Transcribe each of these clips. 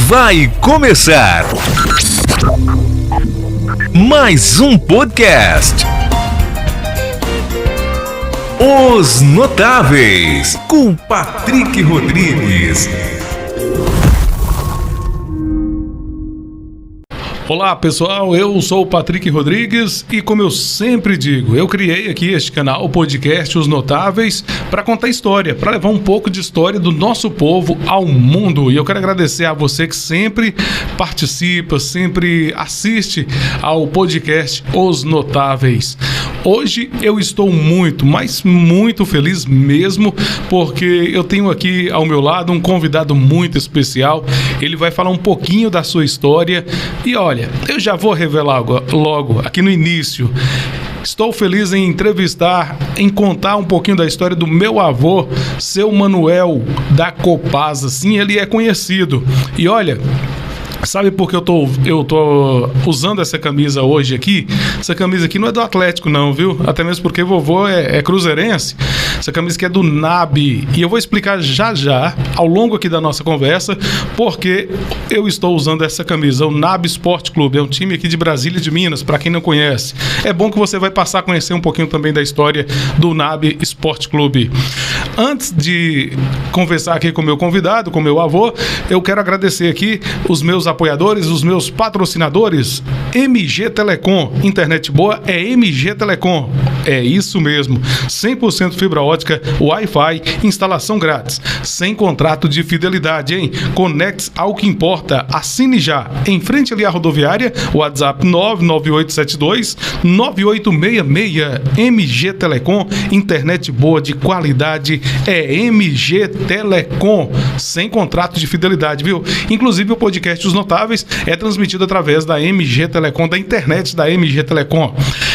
Vai começar mais um podcast. Os Notáveis, com Patrick Rodrigues. Olá pessoal, eu sou o Patrick Rodrigues e, como eu sempre digo, eu criei aqui este canal, o podcast Os Notáveis, para contar história, para levar um pouco de história do nosso povo ao mundo. E eu quero agradecer a você que sempre participa, sempre assiste ao podcast Os Notáveis. Hoje eu estou muito, mas muito feliz mesmo, porque eu tenho aqui ao meu lado um convidado muito especial. Ele vai falar um pouquinho da sua história e olha, eu já vou revelar logo aqui no início. Estou feliz em entrevistar, em contar um pouquinho da história do meu avô, seu Manuel da Copasa. Sim, ele é conhecido. E olha, sabe por que eu tô usando essa camisa hoje aqui? Essa camisa aqui não é do Atlético não, viu? Até mesmo porque vovô é cruzeirense. Essa camisa aqui é do NAB. E eu vou explicar já, ao longo aqui da nossa conversa, porque eu estou usando essa camisa. O NAB Esporte Clube é um time aqui de Brasília, de Minas, para quem não conhece. É bom que você vai passar a conhecer um pouquinho também da história do NAB Esporte Clube. Antes de conversar aqui com o meu convidado, com o meu avô, eu quero agradecer aqui os meus apoiadores, os meus patrocinadores. MG Telecom, internet boa é MG Telecom, é isso mesmo, 100% fibra ótica, Wi-Fi, instalação grátis, sem contrato de fidelidade, hein? Conecte ao que importa, assine já, em frente ali à rodoviária, WhatsApp 99872-9866, MG Telecom, internet boa de qualidade, é MG Telecom, sem contrato de fidelidade, viu? Inclusive o podcast Os Notáveis é transmitido através da MG Telecom, da internet da MG Telecom.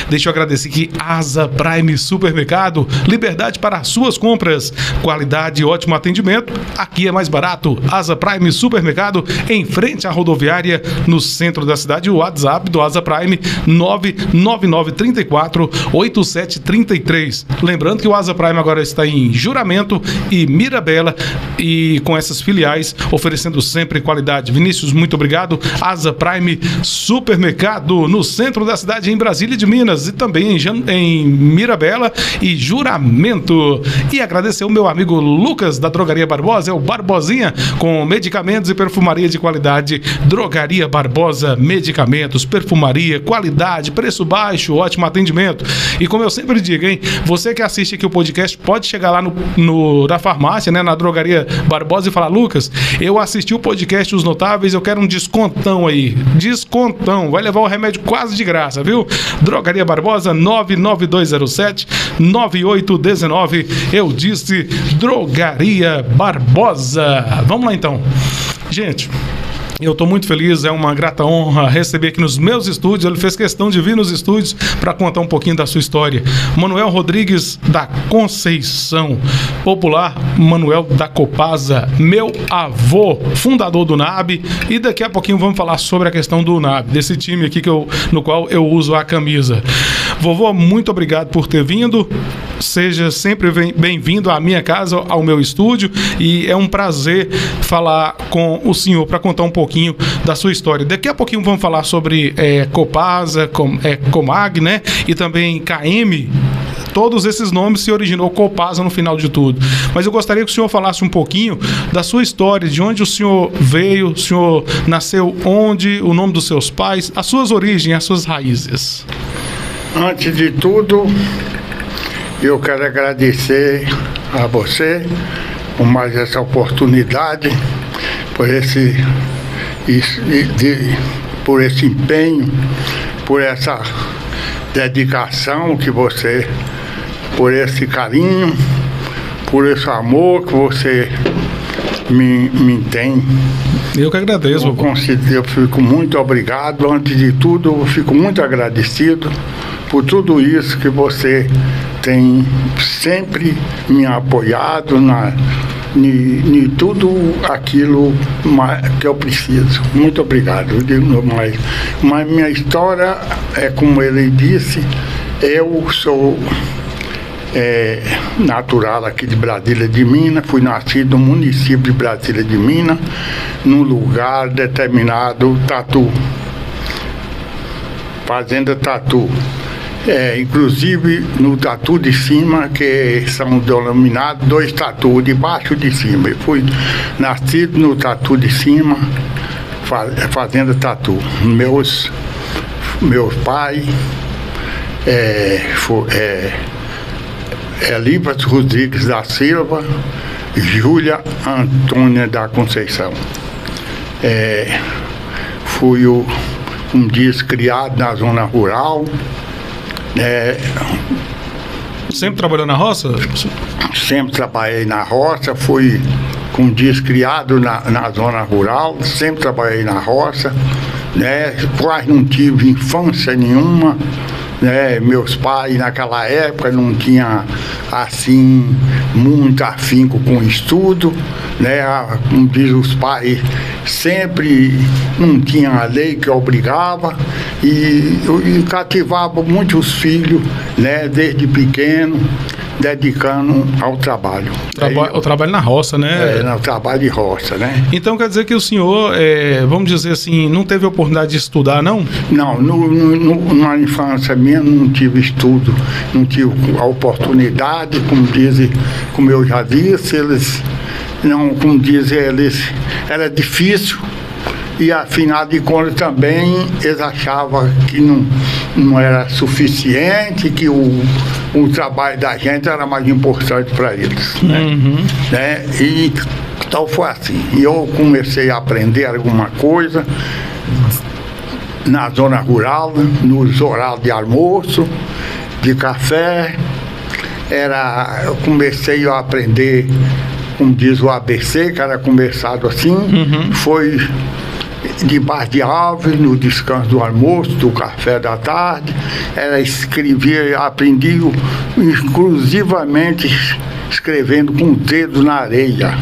Deixa eu agradecer aqui Asa Prime Supermercado, liberdade para as suas compras, qualidade e ótimo atendimento, aqui é mais barato. Asa Prime Supermercado, em frente à rodoviária, no centro da cidade. O WhatsApp do Asa Prime 99934-8733. Lembrando que o Asa Prime agora está em Juramento e Mirabela, e com essas filiais oferecendo sempre qualidade. Vinícius, muito obrigado. Asa Prime Supermercado, no centro da cidade, em Brasília de Minas, e também em Mirabela e Juramento. E agradecer o meu amigo Lucas, da Drogaria Barbosa, é o Barbosinha, com medicamentos e perfumaria de qualidade. Drogaria Barbosa, medicamentos, perfumaria, qualidade, preço baixo, ótimo atendimento. E como eu sempre digo, hein, você que assiste aqui o podcast, pode chegar lá na farmácia, né, na Drogaria Barbosa, e falar: Lucas, eu assisti o podcast Os Notáveis, eu quero um descontão aí. Descontão, vai levar o remédio quase de graça, viu? Drogaria Barbosa, 99207-9819. Eu disse Drogaria Barbosa. Vamos lá então. Gente, eu estou muito feliz, é uma grata honra receber aqui nos meus estúdios. Ele fez questão de vir nos estúdios para contar um pouquinho da sua história. Manuel Rodrigues da Conceição, popular Manuel da Copasa, meu avô, fundador do NAB. E daqui a pouquinho vamos falar sobre a questão do NAB, desse time aqui no qual eu uso a camisa. Vovô, muito obrigado por ter vindo. Seja sempre bem-vindo à minha casa, ao meu estúdio, e é um prazer falar com o senhor para contar um pouquinho da sua história. Daqui a pouquinho vamos falar sobre Copasa, Comag, né? E também KM. Todos esses nomes se originou Copasa no final de tudo. Mas eu gostaria que o senhor falasse um pouquinho da sua história, de onde o senhor veio, o senhor nasceu onde, o nome dos seus pais, as suas origens, as suas raízes. Antes de tudo, eu quero agradecer a você por mais essa oportunidade, por esse empenho, por essa dedicação que você, por esse carinho, por esse amor que você me tem. Eu que agradeço. Eu fico muito obrigado. Antes de tudo, eu fico muito agradecido por tudo isso que você tem sempre me apoiado em tudo aquilo que eu preciso. Muito obrigado. Mas minha história é como ele disse, eu sou natural aqui de Brasília de Minas, fui nascido no município de Brasília de Minas, num lugar determinado, Tatu, Fazenda Tatu. Inclusive no Tatu de cima, que são denominados 2 Tatu, de baixo e de cima. Eu fui nascido no Tatu de cima, Fazenda Tatu. Meus pais, Elivas Rodrigues da Silva, Júlia Antônia da Conceição. Fui, como diz, criado na zona rural. Sempre trabalhou na roça? Sempre trabalhei na roça, fui, como diz, criado na zona rural, sempre trabalhei na roça, quase não tive infância nenhuma, meus pais naquela época não tinham assim muito afinco com o estudo, como diz, os pais sempre não tinham a lei que obrigava e cativava muitos filhos, desde pequeno, dedicando ao trabalho. O trabalho na roça, né? No trabalho de roça, Então quer dizer que o senhor, vamos dizer assim, não teve oportunidade de estudar, não? Não, na infância minha não tive estudo, não tive a oportunidade, como eu já disse, era difícil. E afinal de contas também eles achavam que não era suficiente, que o trabalho da gente era mais importante para eles. E então foi assim. E eu comecei a aprender alguma coisa na zona rural, nos horários de almoço, de café. Eu comecei a aprender, como diz o ABC, que era conversado assim, foi debaixo de árvore, no descanso do almoço, do café da tarde, escrevia, aprendi exclusivamente escrevendo com o dedo na areia,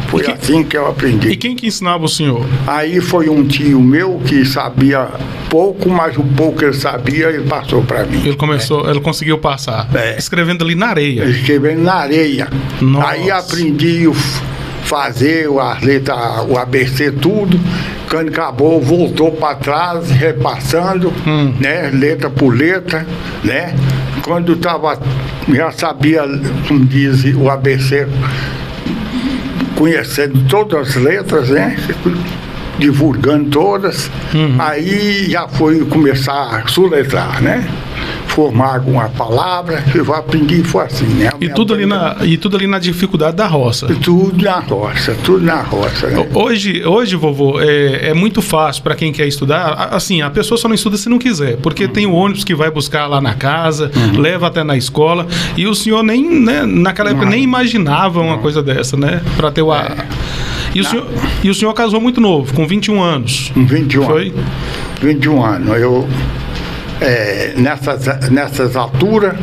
Foi assim que eu aprendi. E quem que ensinava o senhor? Aí foi um tio meu que sabia pouco, mas o pouco que ele sabia, ele passou para mim. Ele conseguiu passar, escrevendo ali na areia. Escrevendo na areia. Nossa. Aí aprendi fazer as letras, o ABC, tudo. Quando acabou, voltou para trás, repassando, letra por letra, Quando já sabia, como diz o ABC, conhecendo todas as letras, divulgando todas, aí já foi começar a soletrar, formar alguma palavra, eu aprendi, foi assim, E tudo ali na dificuldade da roça. Tudo na roça, Hoje, vovô, é muito fácil para quem quer estudar. Assim, a pessoa só não estuda se não quiser, porque tem o ônibus que vai buscar lá na casa, leva até na escola, e o senhor naquela época nem imaginava uma coisa dessa, para ter o E o senhor casou muito novo, com 21 anos. Com 21 foi? anos. 21 anos. Eu, nessas alturas,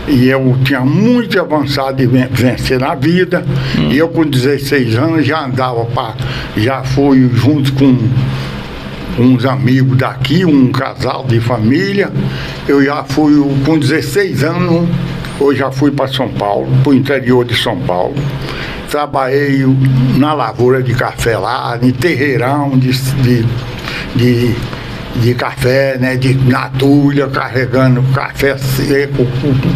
e eu tinha muito avançado de vencer na vida, e eu com 16 anos já andava já fui junto com uns amigos daqui, um casal de família. Eu já fui com 16 anos, eu já fui para São Paulo, para o interior de São Paulo. Trabalhei na lavoura de café lá, em terreirão de café, na tulha, carregando café seco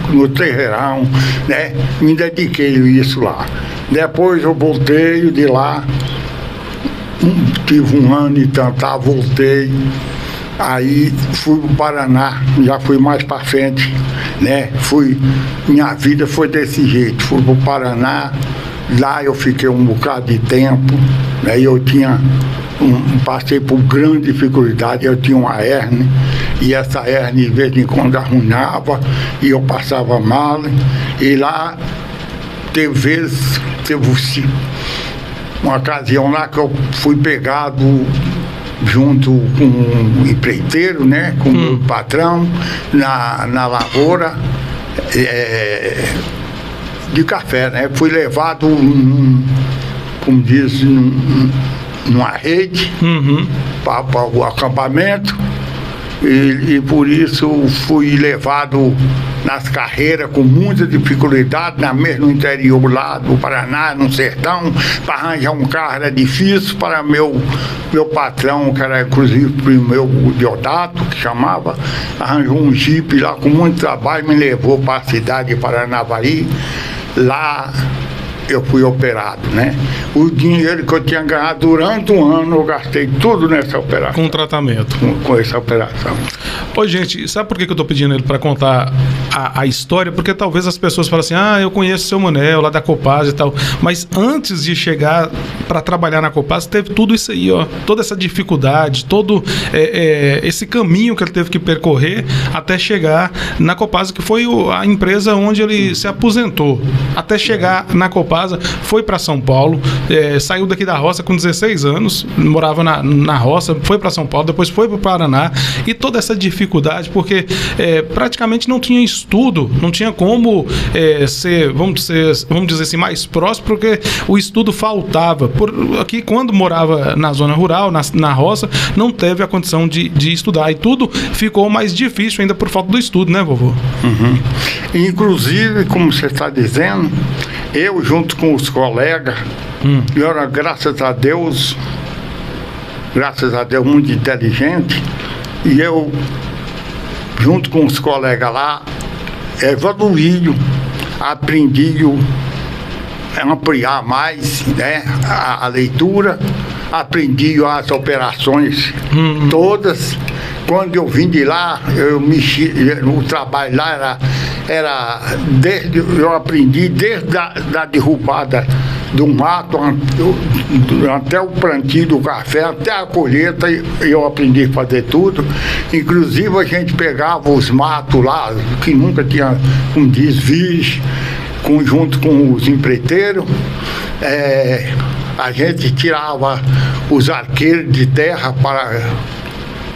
no terreirão, Me dediquei a isso lá. Depois eu voltei de lá, tive um ano e tanto, voltei. Aí fui para o Paraná, já fui mais para frente, minha vida foi desse jeito, fui para o Paraná, lá eu fiquei um bocado de tempo, eu tinha, passei por grande dificuldade, eu tinha uma hérnia, e essa hérnia de vez em quando arruinava, e eu passava mal, e lá teve uma ocasião lá que eu fui pegado junto com um empreiteiro, com o meu patrão, na lavoura de café, Fui levado, como diz, numa rede para o acampamento, e por isso fui levado nas carreiras com muita dificuldade, no interior lá do Paraná, no sertão. Para arranjar um carro era difícil. Para meu patrão, que era inclusive o meu Diodato, que chamava, arranjou um jipe lá com muito trabalho, me levou para a cidade de Paranavaí. Lá eu fui operado, né? O dinheiro que eu tinha ganhado durante um ano, eu gastei tudo nessa operação. Com tratamento. Com essa operação. Ô, gente, sabe por que eu tô pedindo ele para contar a história? Porque talvez as pessoas falem assim, eu conheço o seu Manel, lá da Copasa e tal. Mas antes de chegar para trabalhar na Copasa, teve tudo isso aí, ó. Toda essa dificuldade, todo esse caminho que ele teve que percorrer até chegar na Copasa, que foi a empresa onde ele se aposentou. Até chegar na Copasa, foi para São Paulo, saiu daqui da roça com 16 anos, morava na roça, foi para São Paulo, depois foi para o Paraná, e toda essa dificuldade, porque praticamente não tinha estudo, não tinha como ser, vamos dizer assim, mais próximo, porque o estudo faltava. Aqui, quando morava na zona rural, na roça, não teve a condição de estudar, e tudo ficou mais difícil ainda por falta do estudo, né, vovô? Uhum. Inclusive, como você está dizendo, eu junto com os colegas, eu era, graças a Deus, muito inteligente, e eu, junto com os colegas lá, evoluí, aprendi a ampliar mais, né, a leitura, aprendi as operações todas. Quando eu vim de lá, eu mexi, o trabalho lá eu aprendi desde a derrubada do mato até o plantio do café, até a colheita, eu aprendi a fazer tudo. Inclusive a gente pegava os matos lá, que nunca tinha um desvio, junto com os empreiteiros. A gente tirava os arqueiros de terra para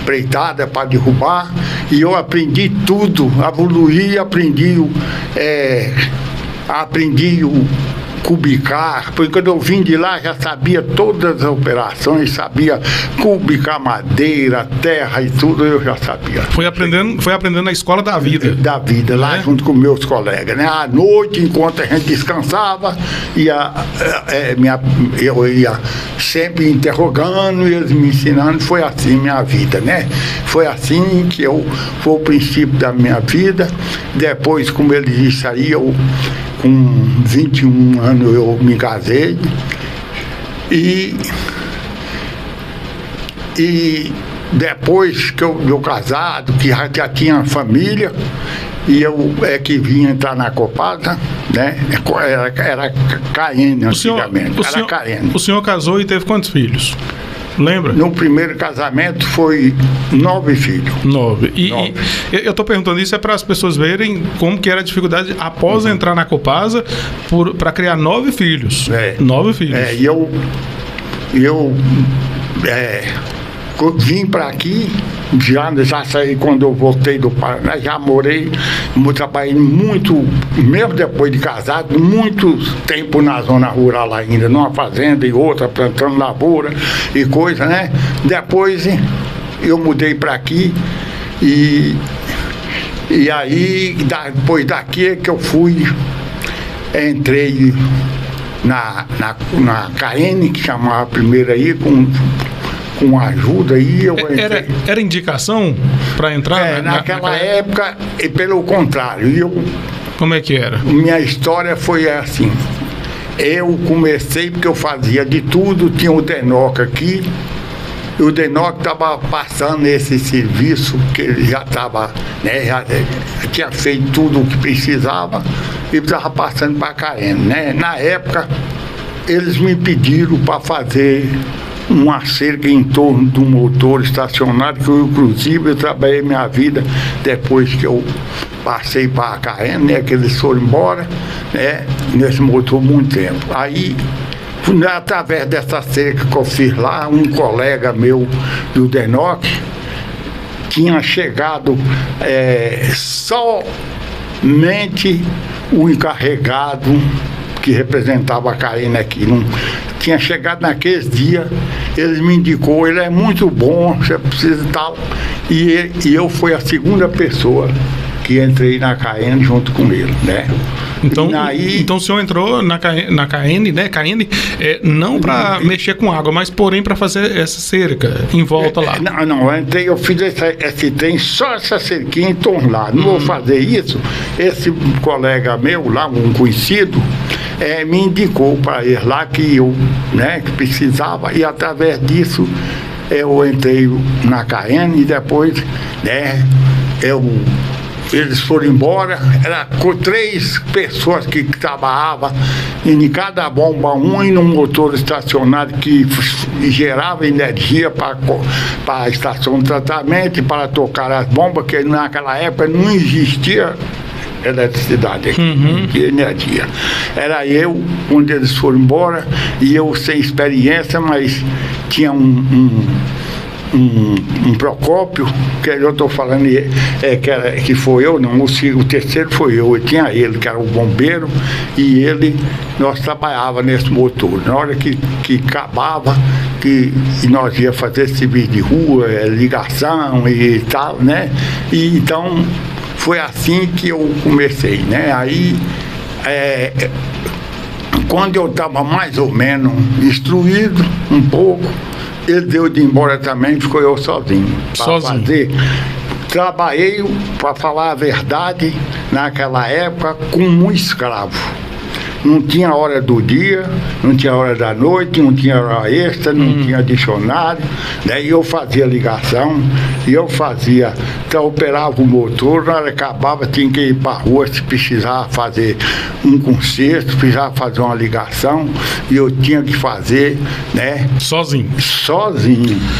empreitada, para derrubar, e eu aprendi tudo, evoluí, aprendi o cubicar, porque quando eu vim de lá já sabia todas as operações, sabia cubicar madeira, terra e tudo, eu já sabia. Foi aprendendo na escola da vida. Da vida, lá junto com meus colegas, né? À noite, enquanto a gente descansava, eu ia sempre interrogando e eles me ensinando. Foi assim minha vida, né? Foi assim que foi o princípio da minha vida. Depois, como ele disse aí, com 21 anos eu me casei e depois que eu casado, que já tinha família, e eu que vim entrar na Copasa, né? Era KN antigamente. O senhor casou e teve quantos filhos? Lembra? No primeiro casamento foi 9 filhos. 9. E eu estou perguntando isso para as pessoas verem como que era a dificuldade após entrar na Copasa para criar 9 filhos. 9 filhos. E eu vim para aqui, já saí quando eu voltei do Paraná, já trabalhei muito, mesmo depois de casado, muito tempo na zona rural ainda, numa fazenda e outra, plantando lavoura e coisa, né? Depois eu mudei para aqui e aí, depois daqui é que eu entrei na KN, que chamava primeiro aí, com ajuda aí. Era indicação para entrar? Naquela época, e pelo contrário. Como é que era? Minha história foi assim. Eu comecei porque eu fazia de tudo, tinha o Denoc aqui, e o Denoc estava passando esse serviço, que ele já estava, né, já tinha feito tudo o que precisava, e estava passando para a KN, né? Na época, eles me pediram para fazer uma cerca em torno do motor estacionário, que eu trabalhei minha vida depois que eu passei para a KN, né, que eles foram embora, né, nesse motor muito tempo. Aí, através dessa cerca que eu fiz lá, um colega meu do Denoc tinha chegado somente o encarregado que representava a KN aqui. Não tinha chegado naqueles dias, ele me indicou, ele é muito bom, você precisa tal. e eu fui a segunda pessoa que entrei na KN junto com ele, né? Então o senhor entrou na KN, né? KN não para mexer com água, mas porém para fazer essa cerca em volta lá. Eu fiz esse trem, só essa cerquinha em torno lá. Não vou fazer isso. Esse colega meu lá, um conhecido, me indicou para ir lá que eu, né, que precisava, e através disso eu entrei na KN e depois, né, eles foram embora, era com 3 pessoas que trabalhavam em cada bomba, um e num motor estacionário que gerava energia para a estação de tratamento e para tocar as bombas, que naquela época não existia eletricidade aqui, não tinha energia. Era eu, quando eles foram embora, e eu sem experiência, mas tinha um Procópio, que eu estou falando que foi eu, não, o terceiro foi eu tinha ele, que era o bombeiro, e nós trabalhávamos nesse motor. Na hora que acabava, que nós ia fazer serviço de rua, ligação e tal, né? E então foi assim que eu comecei, né? Aí quando eu estava mais ou menos instruído um pouco, ele deu de ir embora também, ficou eu sozinho. Trabalhei, para falar a verdade, naquela época, como um escravo. Não tinha hora do dia, não tinha hora da noite, não tinha hora extra, não tinha dicionário. Daí eu fazia ligação, então operava o motor, na hora que acabava tinha que ir para a rua se precisava fazer um conserto, precisava fazer uma ligação, e eu tinha que fazer, né? Sozinho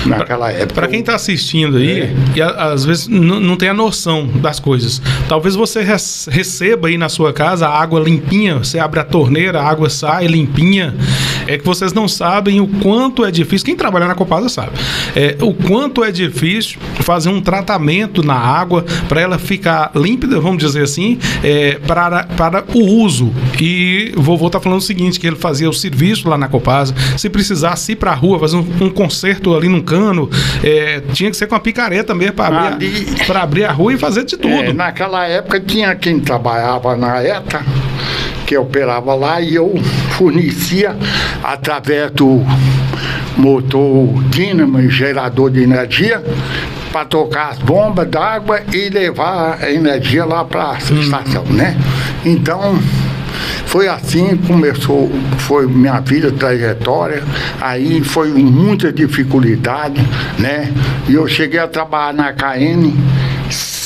naquela época. Para quem está assistindo aí, e às vezes não tem a noção das coisas, talvez você receba aí na sua casa a água limpinha, você abre a torneira, a água sai limpinha. É que vocês não sabem o quanto é difícil, quem trabalha na Copasa sabe, o quanto é difícil fazer um tratamento na água para ela ficar límpida, vamos dizer assim, para o uso. E o vovô está falando o seguinte, que ele fazia o serviço lá na Copasa, se precisasse ir para a rua, fazer um conserto ali num cano, tinha que ser com a picareta mesmo para abrir a rua e fazer de tudo. Naquela época tinha quem trabalhava na ETA, que operava lá, e eu fornecia através do motor dínamo e gerador de energia para tocar as bombas d'água e levar a energia lá para a estação, né? Então foi assim que começou, foi minha vida, trajetória. Aí foi muita dificuldade, né? E eu cheguei a trabalhar na KN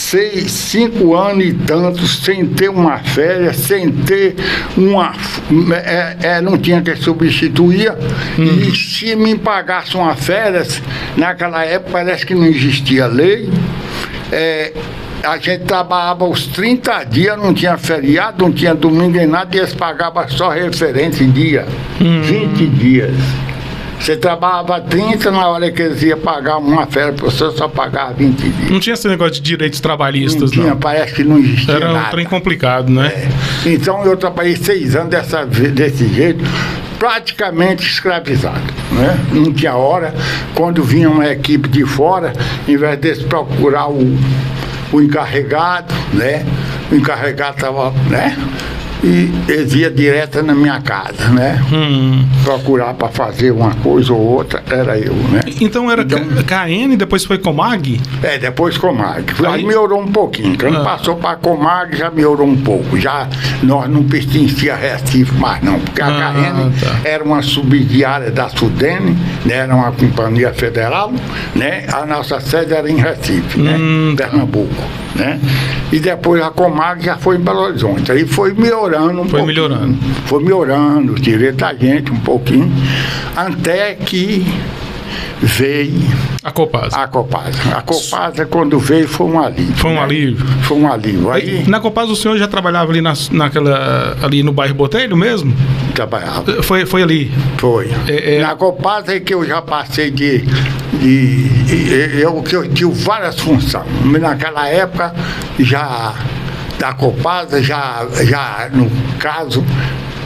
5 anos e tantos, sem ter uma férias, sem ter não tinha que substituir. E se me pagasse uma férias, naquela época parece que não existia lei. A gente trabalhava os 30 dias, não tinha feriado, não tinha domingo nem nada, e eles pagavam só referência em dia, 20 dias. Você trabalhava 30, na hora que eles iam pagar uma férias, você só pagava 20 dias. Não tinha esse negócio de direitos trabalhistas, não? Tinha, parece que não existia nada. Era um trem complicado, né? Então eu trabalhei 6 anos desse jeito, praticamente escravizado, né? Não tinha hora. Quando vinha uma equipe de fora, em vez de procurar o encarregado, né? O encarregado estava, né? E eles iam direto na minha casa, né? Procurar para fazer uma coisa ou outra, era eu, né? Então era KN, depois foi Comag? Depois Comag. Aí melhorou um pouquinho. Quando passou para Comag, já melhorou um pouco. Já nós não pertencia a Recife mais, não. Porque a KN era uma subsidiária da Sudene, né? Era uma companhia federal, né? A nossa sede era em Recife, né? Pernambuco, né? E depois a Comag já foi em Belo Horizonte. Aí foi melhorando Foi melhorando, tirei da gente um pouquinho, até que veio a Copasa. A Copasa, quando veio, foi um alívio. Foi um alívio? Foi um alívio. Aí, na Copasa o senhor já trabalhava ali ali no bairro Botelho mesmo? Trabalhava. Foi ali? Foi. Na Copasa é que eu já passei eu tive várias funções. Naquela época, da Copasa, já no caso,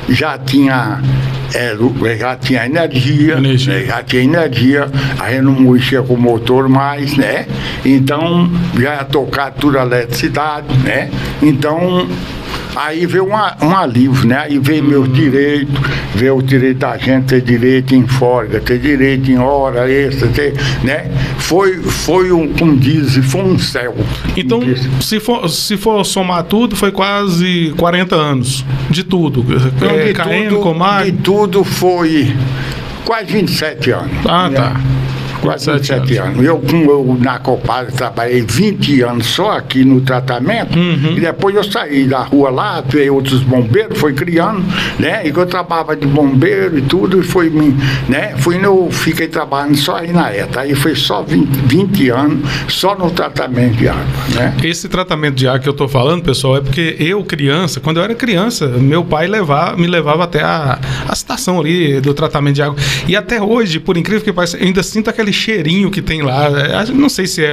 já tinha já tinha energia, né? Já tinha energia, a gente não mexia com o motor mais, né? Então, já ia tocar tudo a eletricidade, né? Então, aí veio um alívio, né? Aí veio meus direitos, veio o direito da gente ter direito em folga, ter direito em hora extra, né? Foi como dizem, foi um céu. Então, se for somar tudo, foi quase 40 anos de tudo. De tudo foi quase 27 anos. Ah, né? Tá. Quase 27 anos. Eu na Copasa trabalhei 20 anos só aqui no tratamento, e depois eu saí da rua lá, veio outros bombeiros, foi criando, né? E eu trabalhava de bombeiro e tudo, e fiquei trabalhando só aí na ETA. Aí foi só 20 anos, só no tratamento de água, né? Esse tratamento de água que eu tô falando, pessoal, é porque quando eu era criança, meu pai me levava até a estação ali do tratamento de água. E até hoje, por incrível que pareça, eu ainda sinto aquele cheirinho que tem lá. Não sei se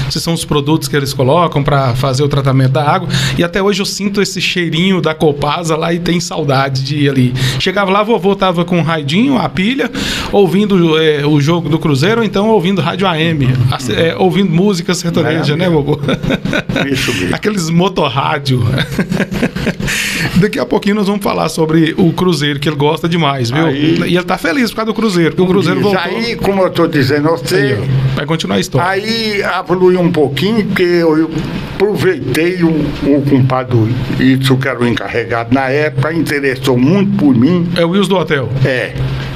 são os produtos que eles colocam para fazer o tratamento da água, e até hoje eu sinto esse cheirinho da Copasa lá e tem saudade de ir ali. Chegava lá, vovô tava com um radinho, a pilha, ouvindo o jogo do Cruzeiro, ou então ouvindo rádio AM, ouvindo música sertaneja, né, vovô? Isso mesmo. Aqueles motorrádio. Daqui a pouquinho nós vamos falar sobre o Cruzeiro, que ele gosta demais, viu? E ele tá feliz por causa do Cruzeiro, porque o Cruzeiro voltou. Aí, como eu tô dizendo, vai continuar a história. Aí evoluiu um pouquinho, porque eu aproveitei o compadre Itzo, que era o encarregado na época, interessou muito por mim. É o Wilson do hotel?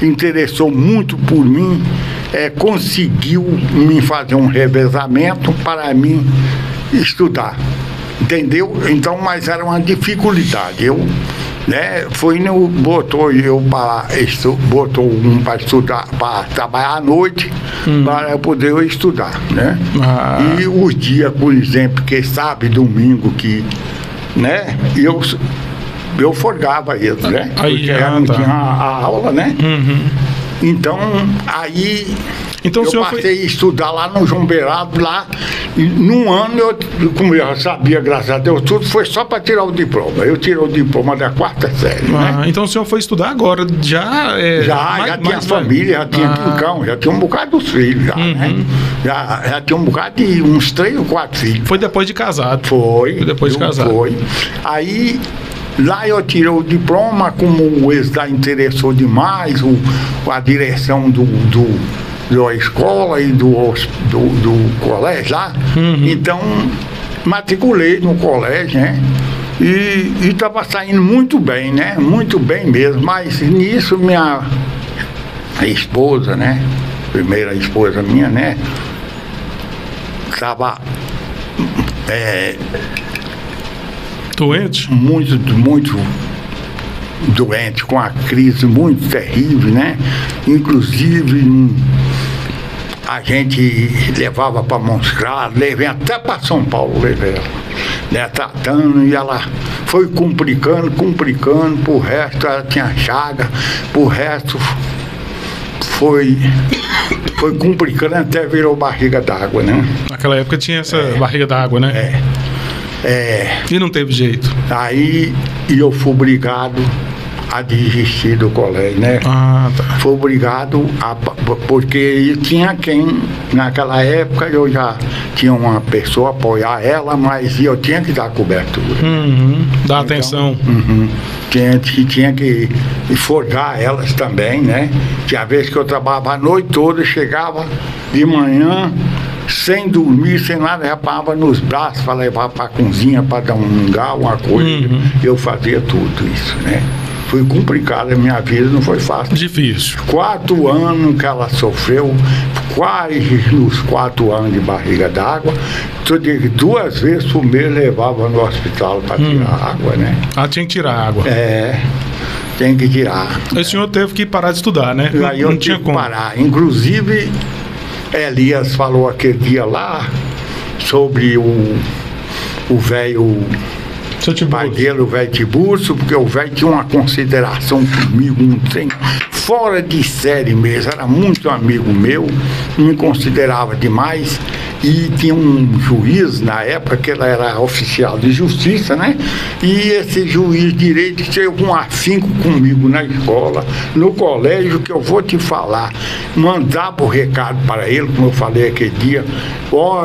Interessou muito por mim, conseguiu me fazer um revezamento para mim estudar. Entendeu? Então, mas era uma dificuldade. Botou um para estudar, para trabalhar à noite, para eu poder estudar, né? E os dias, por exemplo, que sábado e domingo, né? Eu folgava eles, né? Porque não tinha a aula, né? Então, aí eu passei a estudar lá no João Beirado, lá, e num ano, como eu já sabia, graças a Deus, tudo foi só para tirar o diploma. Eu tirei o diploma da 4ª série, né? Então o senhor foi estudar agora, já tinha família, já tinha quincão, já tinha um bocado dos filhos, né? Já tinha um bocado de uns 3 ou 4 filhos. Foi depois de casado? Foi depois de casado. Foi. Aí, lá eu tirei o diploma, como o ex-da interessou demais, a direção da escola e do colégio lá. Então, matriculei no colégio, né? E estava saindo muito bem, né? Muito bem mesmo. Mas nisso minha esposa, né? Primeira esposa minha, né? Estava doente? Muito doente, com a crise muito terrível, né? Inclusive, a gente levava para Montes Claros, levei até para São Paulo, levei ela, né, tratando, e ela foi complicando, por resto ela tinha chaga, por resto foi complicando, até virou barriga d'água, né? Naquela época tinha essa barriga d'água, né? E não teve jeito. Aí eu fui obrigado a desistir do colégio, né? Tá. Fui obrigado porque tinha quem, naquela época eu já tinha uma pessoa apoiar ela, mas eu tinha que dar cobertura. Dar atenção. Tinha que forgar elas também, né? Tinha vez que eu trabalhava a noite toda, chegava de manhã, sem dormir, sem nada, já parava nos braços para levar para a cozinha, para dar um mingau, uma coisa. Eu fazia tudo isso, né? Foi complicado, a minha vida não foi fácil. Difícil. 4 anos que ela sofreu, quase nos 4 anos de barriga d'água. 2 vezes por mês levava no hospital para tirar água, né? Tinha que tirar água. Tem que tirar. O senhor teve que parar de estudar, né? Aí eu tinha que parar. Inclusive, Elias falou aquele dia lá sobre o velho pai dele, o velho Tiburcio, porque o velho tinha uma consideração comigo, um trem fora de série mesmo, era muito amigo meu, me considerava demais, e tinha um juiz na época que ele era oficial de justiça, né? E esse juiz de direito tinha um afinco comigo na escola, no colégio, que eu vou te falar. Mandava o recado para ele, como eu falei aquele dia: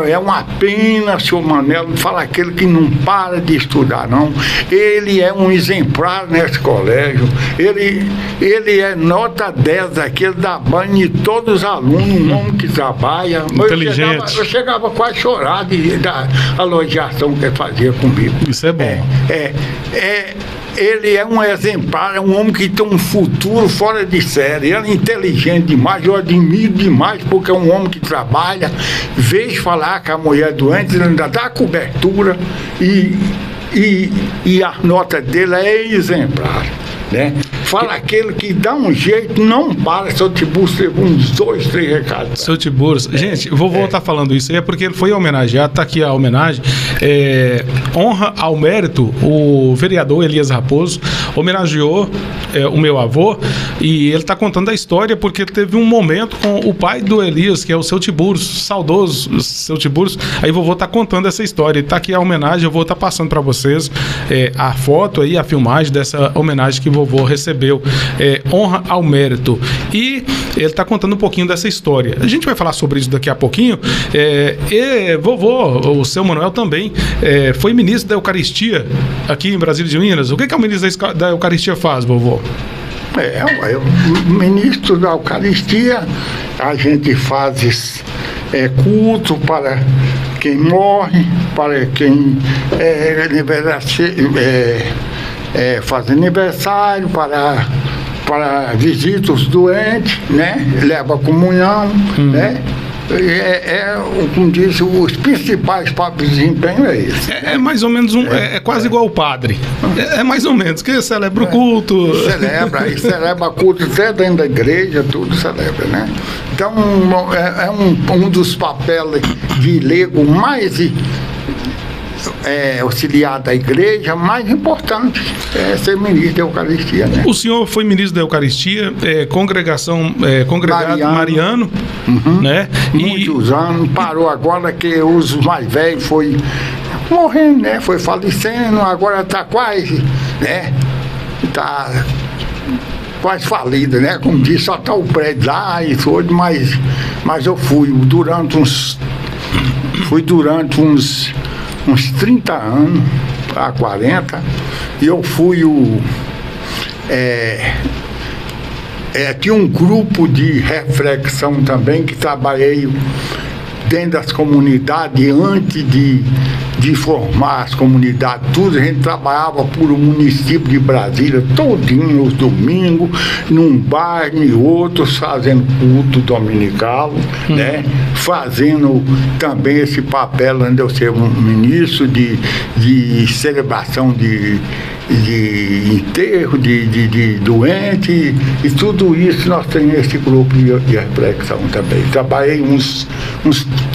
é uma pena, senhor Manelo, fala aquele que não para de estudar, não. Ele é um exemplar nesse colégio, ele é nota 10 aqui, ele dá banho em todos os alunos, um homem que trabalha. Inteligente. Eu chegava quase a chorar da elogiação que ele fazia comigo. Isso é bom. Ele é um exemplar, é um homem que tem um futuro fora de série. Ele é inteligente demais, eu admiro demais, porque é um homem que trabalha. Vejo falar que a mulher doente, ele ainda dá cobertura e a nota dele é exemplar, né? Fala aquele que dá um jeito, não para. Seu Tiburcio teve uns 2, 3 recados. Seu Tiburcio, gente, eu vou voltar falando isso aí, é porque ele foi homenageado, tá aqui a homenagem. Honra ao mérito, o vereador Elias Raposo homenageou o meu avô, e ele tá contando a história porque ele teve um momento com o pai do Elias, que é o seu Tiburcio, saudoso seu Tiburcio. Aí o vovô tá contando essa história, e tá aqui a homenagem, eu vou estar passando para vocês a foto aí, a filmagem dessa homenagem que o vovô recebeu. Honra ao mérito. E ele está contando um pouquinho dessa história. A gente vai falar sobre isso daqui a pouquinho. Vovô, o seu Manuel também foi ministro da Eucaristia aqui em Brasília de Minas. O que o ministro da Eucaristia faz, vovô? O ministro da Eucaristia, a gente faz culto para quem morre, para quem faz aniversário, para visita os doentes, né? Leva a comunhão, né? Como disse, os principais papos de desempenho é esse. É mais ou menos quase igual o padre. É mais ou menos, que celebra o culto. Celebra culto até dentro da igreja, tudo celebra, né? Então, um dos papéis de leigo mais auxiliar da igreja, mais importante é ser ministro da Eucaristia, né? O senhor foi ministro da Eucaristia, congregado Mariano, né? Muitos anos, parou agora que os mais velhos foi morrendo, né? Foi falecendo, agora está quase, né? Está quase falido, né? Como disse, só está o prédio lá e tudo, mas eu fui durante uns 30 anos, a 40, e eu fui tinha um grupo de reflexão também, que trabalhei dentro das comunidades, antes de formar as comunidades, tudo, a gente trabalhava por o município de Brasília, todinho, os domingos, num bar e outros, fazendo culto dominical, né? Fazendo também esse papel, onde eu ser um ministro de celebração de enterro, de doente, e tudo isso nós temos esse grupo de reflexão também. Trabalhei uns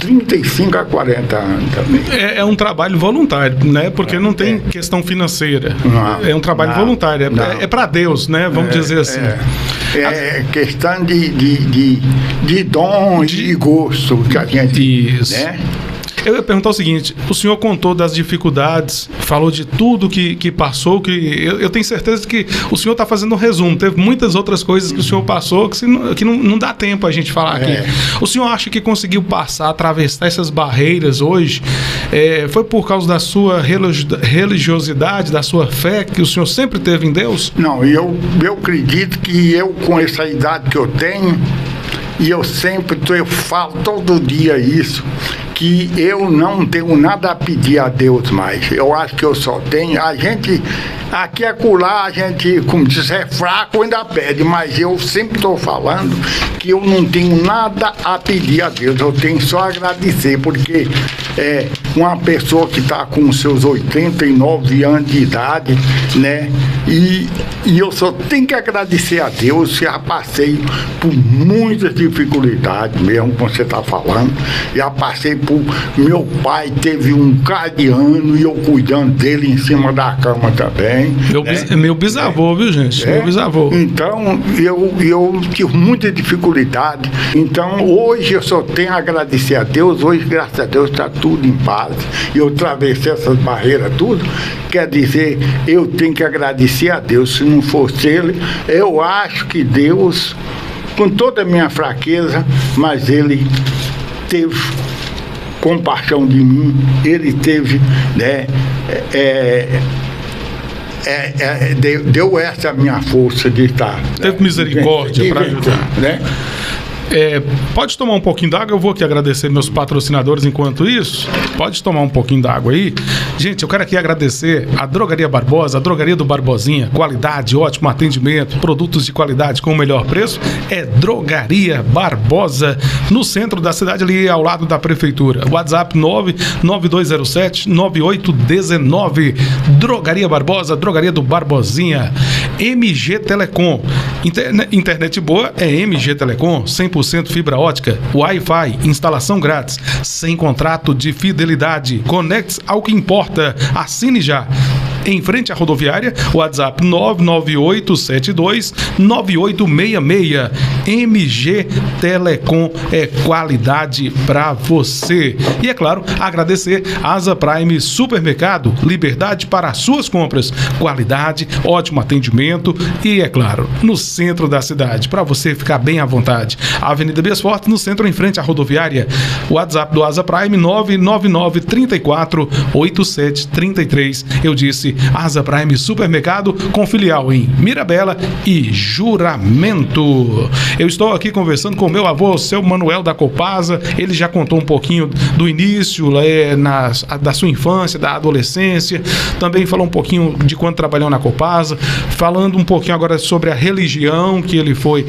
35 a 40 anos também. É um trabalho voluntário, né? Porque não tem questão financeira. É um trabalho voluntário, é para Deus, né? Vamos dizer assim. Questão de dom, de gosto que a gente... Isso. Né? Eu ia perguntar o seguinte: o senhor contou das dificuldades, falou de tudo que passou, que eu tenho certeza que o senhor está fazendo um resumo. Teve muitas outras coisas que o senhor passou que não dá tempo a gente falar aqui. O senhor acha que conseguiu passar, atravessar essas barreiras hoje? Foi por causa da sua religiosidade, da sua fé, que o senhor sempre teve em Deus? Não, eu acredito que eu, com essa idade que eu tenho, e eu falo todo dia isso, que eu não tenho nada a pedir a Deus mais. Eu acho que eu só tenho... A gente, aqui e acolá, a gente, como diz, é fraco, ainda pede, mas eu sempre estou falando que eu não tenho nada a pedir a Deus. Eu tenho só a agradecer, porque uma pessoa que está com seus 89 anos de idade, né? E eu só tenho que agradecer a Deus. Já passei por muitas dificuldades mesmo, como você está falando. Já passei por tempo, meu pai teve um cardiano e eu cuidando dele em cima da cama também. Meu bisavô, viu, gente? Meu bisavô. Então, eu tive muita dificuldade. Então, hoje eu só tenho a agradecer a Deus. Hoje, graças a Deus, está tudo em paz. Eu atravessei essas barreiras, tudo. Quer dizer, eu tenho que agradecer a Deus. Se não fosse Ele, eu acho que Deus, com toda a minha fraqueza, mas Ele teve compaixão de mim. Ele teve, né, deu essa minha força de estar. Teve misericórdia para ajudar, né? Pode tomar um pouquinho d'água, eu vou aqui agradecer meus patrocinadores enquanto isso. Pode tomar um pouquinho d'água aí. Gente, eu quero aqui agradecer a Drogaria Barbosa, a Drogaria do Barbosinha. Qualidade, ótimo atendimento, produtos de qualidade com o melhor preço. É Drogaria Barbosa, no centro da cidade, ali ao lado da prefeitura. WhatsApp 99207-9819. Drogaria Barbosa, Drogaria do Barbosinha. MG Telecom. Internet boa é MG Telecom, 100% fibra ótica, Wi-Fi, instalação grátis, sem contrato de fidelidade. Conecte-se ao que importa. Assine já. Em frente à rodoviária, WhatsApp 99872-9866. MG Telecom é qualidade para você. E é claro, agradecer Asa Prime Supermercado, liberdade para as suas compras, qualidade, ótimo atendimento e, é claro, no centro da cidade, para você ficar bem à vontade. Avenida Bias Fortes, no centro, em frente à rodoviária. WhatsApp do Asa Prime 999-34-8733. Eu disse Asa Prime Supermercado, com filial em Mirabela e Juramento. Eu estou aqui conversando com meu avô, seu Manuel da Copasa. Ele já contou um pouquinho do início, da sua infância, da adolescência. Também falou um pouquinho de quando trabalhou na Copasa. Falando um pouquinho agora sobre a religião, que ele foi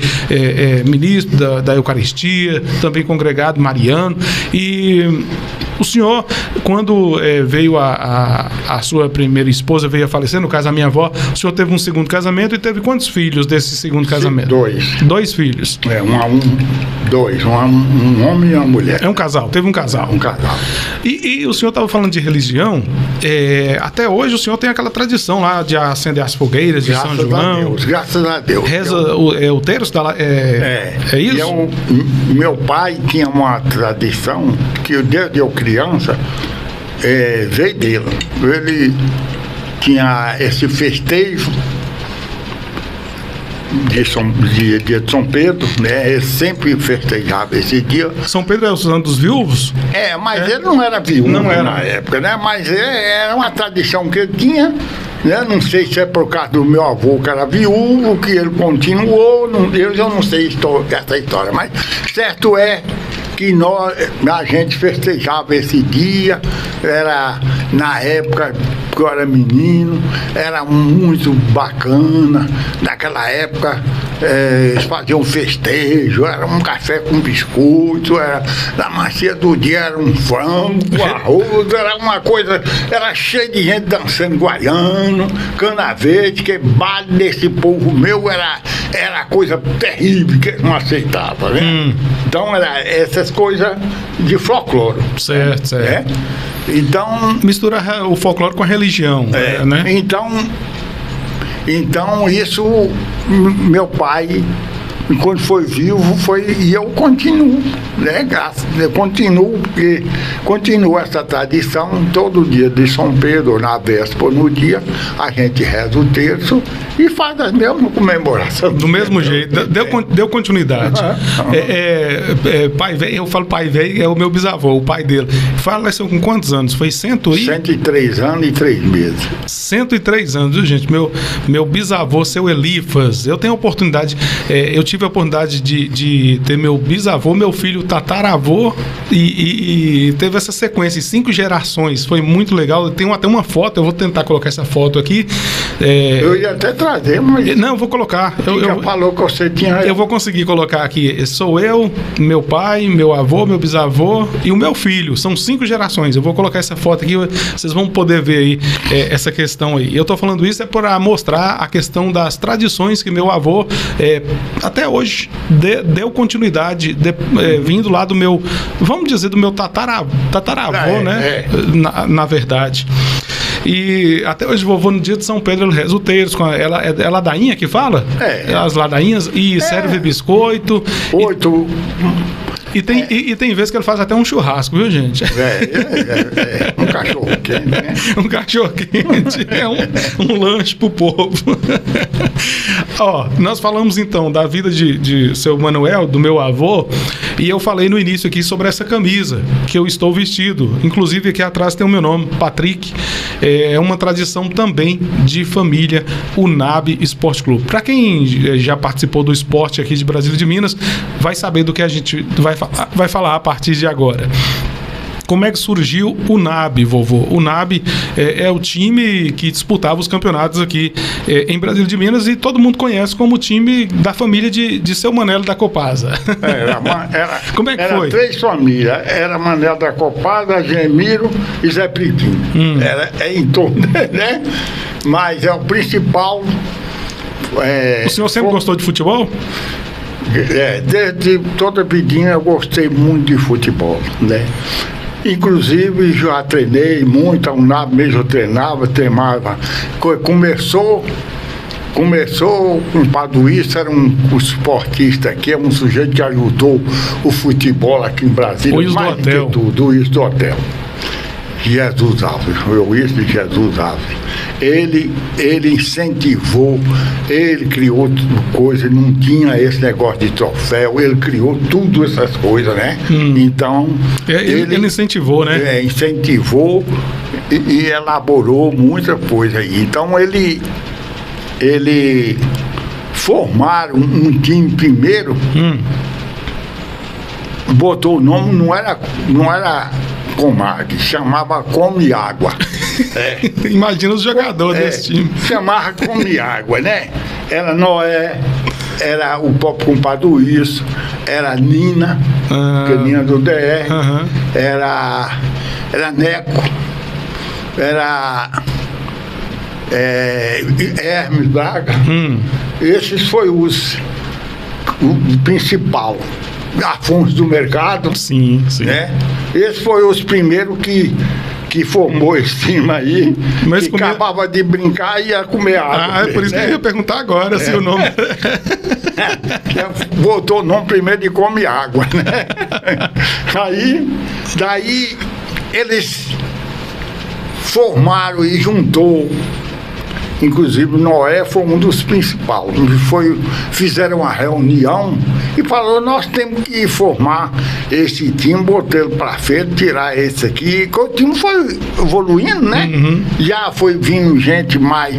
ministro da Eucaristia, também congregado mariano. E o senhor, quando veio a sua primeira esposa, veio a falecer, no caso a minha avó, o senhor teve um segundo casamento e teve quantos filhos desse segundo casamento? Dois filhos. Dois, um homem e uma mulher. É um casal, teve um casal. Um casal. E o senhor estava falando de religião, até hoje o senhor tem aquela tradição lá de acender as fogueiras de São João. Graças a Deus. Reza o terço da... É isso? Meu pai tinha uma tradição que desde eu criança veio dele. Ele tinha esse festejo de São Pedro, né? Ele sempre festejava esse dia. São Pedro é o Santo dos Viúvos? Mas ele não era viúvo na época, né? Mas era uma tradição que ele tinha, né? Não sei se é por causa do meu avô que era viúvo, que ele continuou, eu não sei essa história, mas certo é que a gente festejava esse dia. Era na época que eu era menino, era muito bacana. Naquela época eles faziam festejo, era um café com biscoito, na macia do dia era um frango com arroz, era uma coisa, era cheio de gente dançando guaiano, cana verde, que baile desse povo meu era coisa terrível que eles não aceitavam, né? Então era essas coisas de folclore. Certo. Então, mistura o folclore com a religião, né? Então isso, meu pai, quando foi vivo, e eu continuo, né? Continuo essa tradição. Todo dia de São Pedro, na véspera, no dia, a gente reza o terço e faz a mesma comemoração. Do mesmo jeito, deu continuidade. Pai velho, eu falo pai velho, é o meu bisavô, o pai dele. Faleceu com quantos anos? Foi 103 anos e 3 meses. 103 anos, viu, gente? Meu bisavô, seu Elifas, eu tenho a oportunidade, eu tive a oportunidade de ter meu bisavô, meu filho tataravô e teve essa sequência, 5 gerações, foi muito legal. Eu tenho até uma foto, eu vou tentar colocar essa foto aqui. Eu ia até trazer, mas... Não, eu vou colocar. Falou que você tinha... Eu vou conseguir colocar aqui. Sou eu, meu pai, meu avô, meu bisavô e o meu filho. São 5 gerações. Eu vou colocar essa foto aqui, vocês vão poder ver aí essa questão aí. Eu tô falando isso para mostrar a questão das tradições que meu avô até hoje deu continuidade, vindo vindo lá do meu, vamos dizer, do meu tataravô, né? Na verdade. E até hoje, vovô, no dia de São Pedro, ele reza o terço. É ladainha que fala? As ladainhas. E serve biscoito. 8... E tem vezes que ele faz até um churrasco, viu, gente? Um cachorro quente, né? Um cachorro quente. É um lanche pro povo. Ó, nós falamos então da vida de seu Manuel, do meu avô, e eu falei no início aqui sobre essa camisa que eu estou vestido. Inclusive aqui atrás tem o meu nome, Patrick. É uma tradição também de família, o NAB Esporte Clube. Para quem já participou do esporte aqui de Brasília de Minas, vai saber do que a gente vai falar a partir de agora. Como é que surgiu o NAB, vovô? O NAB é o time que disputava os campeonatos aqui em Brasília de Minas e todo mundo conhece como o time da família de seu Manelo da Copasa. Como é que foi? Era 3 famílias. Era Manelo da Copasa, Gemiro e Zé Priquinho. Era em torno, né? Mas é o principal... o senhor sempre gostou de futebol? Desde toda a vidinha eu gostei muito de futebol, né? Inclusive já treinei muito, a UNAB mesmo eu treinava. Começou com o Paduíço, era um esportista aqui, um sujeito que ajudou o futebol aqui em Brasília. O Isso do Hotel. O Isso do Hotel. Jesus Alves, o Isso de Jesus Alves. Ele incentivou, ele criou coisa, não tinha esse negócio de troféu, ele criou tudo essas coisas, né? Então... Ele incentivou, né? Incentivou e elaborou muita coisa aí. Então ele formaram um time primeiro, botou o nome, não era Comag, chamava Come Água. Imagina os jogadores desse time. Chamava Come Água, né? Era Noé, era o próprio compadre Wilson, era Nina, que é Nina do DR, era Neco, era Hermes Braga. Esses foi o principal. Afonso do Mercado. Sim. Né? Esse foi os primeiros que formou esse time aí. Mas que acabava de brincar e ia comer água. É por isso que eu ia perguntar agora se o nome... Botou o nome primeiro de Come Água, né? Daí eles formaram e juntou. Inclusive Noé foi um dos principais. Fizeram uma reunião e falou: nós temos que formar esse time, botar ele para frente, tirar esse aqui. O time foi evoluindo, né? Já foi vindo gente mais.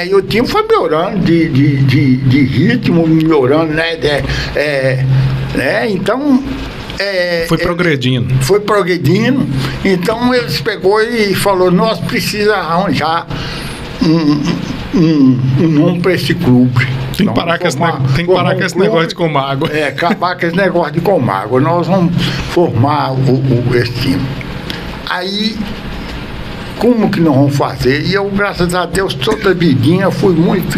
E o time foi melhorando de ritmo, melhorando, né? Então. Foi progredindo. Foi progredindo. Então eles pegou e falou: nós precisamos arranjar um nome para esse clube. Tem que parar com esse negócio de Comágua. Acabar com esse negócio de Comágua. Nós vamos formar esse time. Aí, como que nós vamos fazer? E eu, graças a Deus, toda a vidinha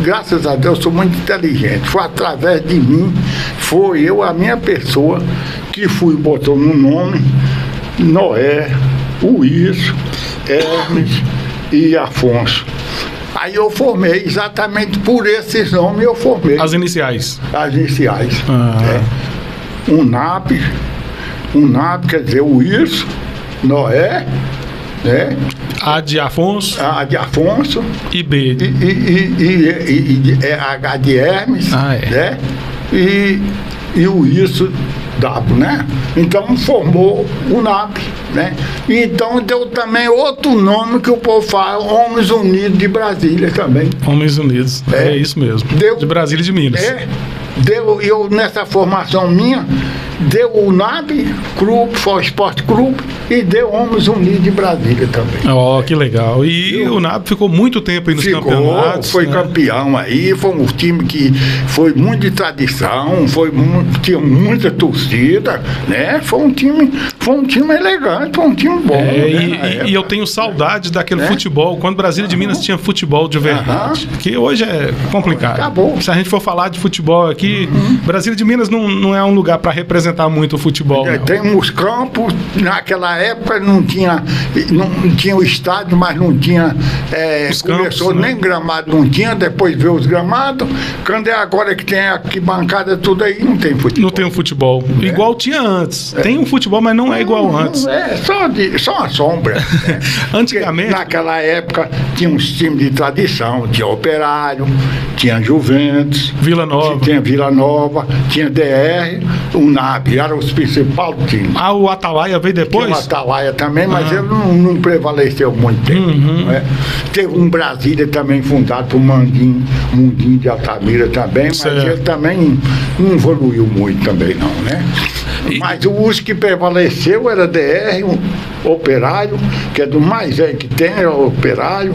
graças a Deus, sou muito inteligente. Foi através de mim, a minha pessoa, que botou no nome Noé, Wilson, Hermes e Afonso. Aí eu formei, exatamente por esses nomes eu formei. As iniciais? As iniciais. Um NAB, quer dizer, o Wilson, Noé, né? A de Afonso. E B. H de Hermes, né? E o Wilson W, né? Então formou o NAB, né? E então deu também outro nome que o povo fala, Homens Unidos de Brasília também. Homens Unidos, é isso mesmo. De Brasília de Minas. Eu nessa formação minha, deu o NAB Clube, foi Esporte Clube, e deu Homens Unidos de Brasília também. Que legal. E o NAB ficou muito tempo aí nos campeonatos. Foi campeão aí, foi um time que foi muito de tradição, tinha muita torcida, né? Foi um time foi um time elegante, foi um time bom. E eu tenho saudade daquele futebol, quando Brasília de Minas tinha futebol de verdade, que hoje é complicado. Acabou. Se a gente for falar de futebol aqui, Brasília de Minas não é um lugar para representar muito o futebol. Tem uns campos, naquela época não tinha o estádio, mas não tinha começou, nem gramado não tinha, depois veio os gramados. Quando é agora que tem arquibancada tudo aí, não tem futebol. Não tem um futebol. Igual tinha antes. Tem um futebol, mas não é igual antes. Só uma sombra. Antigamente... Porque naquela época tinha uns times de tradição, tinha Operário, tinha Juventus, Vila Nova. Tinha Vila Nova, tinha DR, o NAB, eram os principais times. O Atalaia veio depois? Tinha o Atalaia também, mas ele não prevaleceu muito tempo. Teve um Brasília também fundado por Mundinho de Altamira também, mas ele também não evoluiu muito também não, né? Mas os que prevaleceu era DR, Operário, que é do mais velho que tem, é o Operário,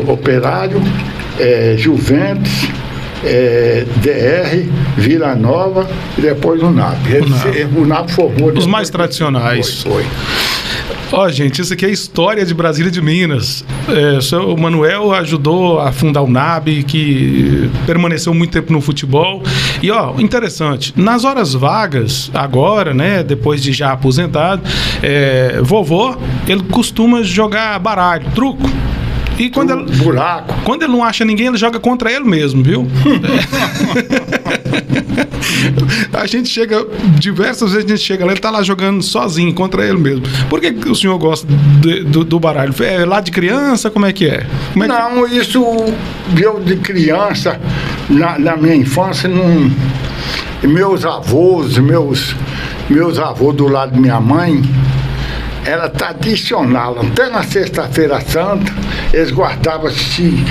Operário, Juventus, DR, Vila Nova e depois o NAB. O NAB formou... Os mais tradicionais. Foi. Gente, isso aqui é a história de Brasília de Minas. O Manuel ajudou a fundar o NAB, que permaneceu muito tempo no futebol. E, interessante, nas horas vagas, agora, né, depois de já aposentado, vovô, ele costuma jogar baralho, truco. E quando ele não acha ninguém, ele joga contra ele mesmo, viu? A gente chega, diversas vezes a gente chega lá, ele tá lá jogando sozinho contra ele mesmo. Por que o senhor gosta do baralho? É lá de criança? Como é que é? Não, isso eu de criança, na minha infância, meus avós do lado de minha mãe, era tradicional. Até na Sexta-feira Santa, eles guardavam-se,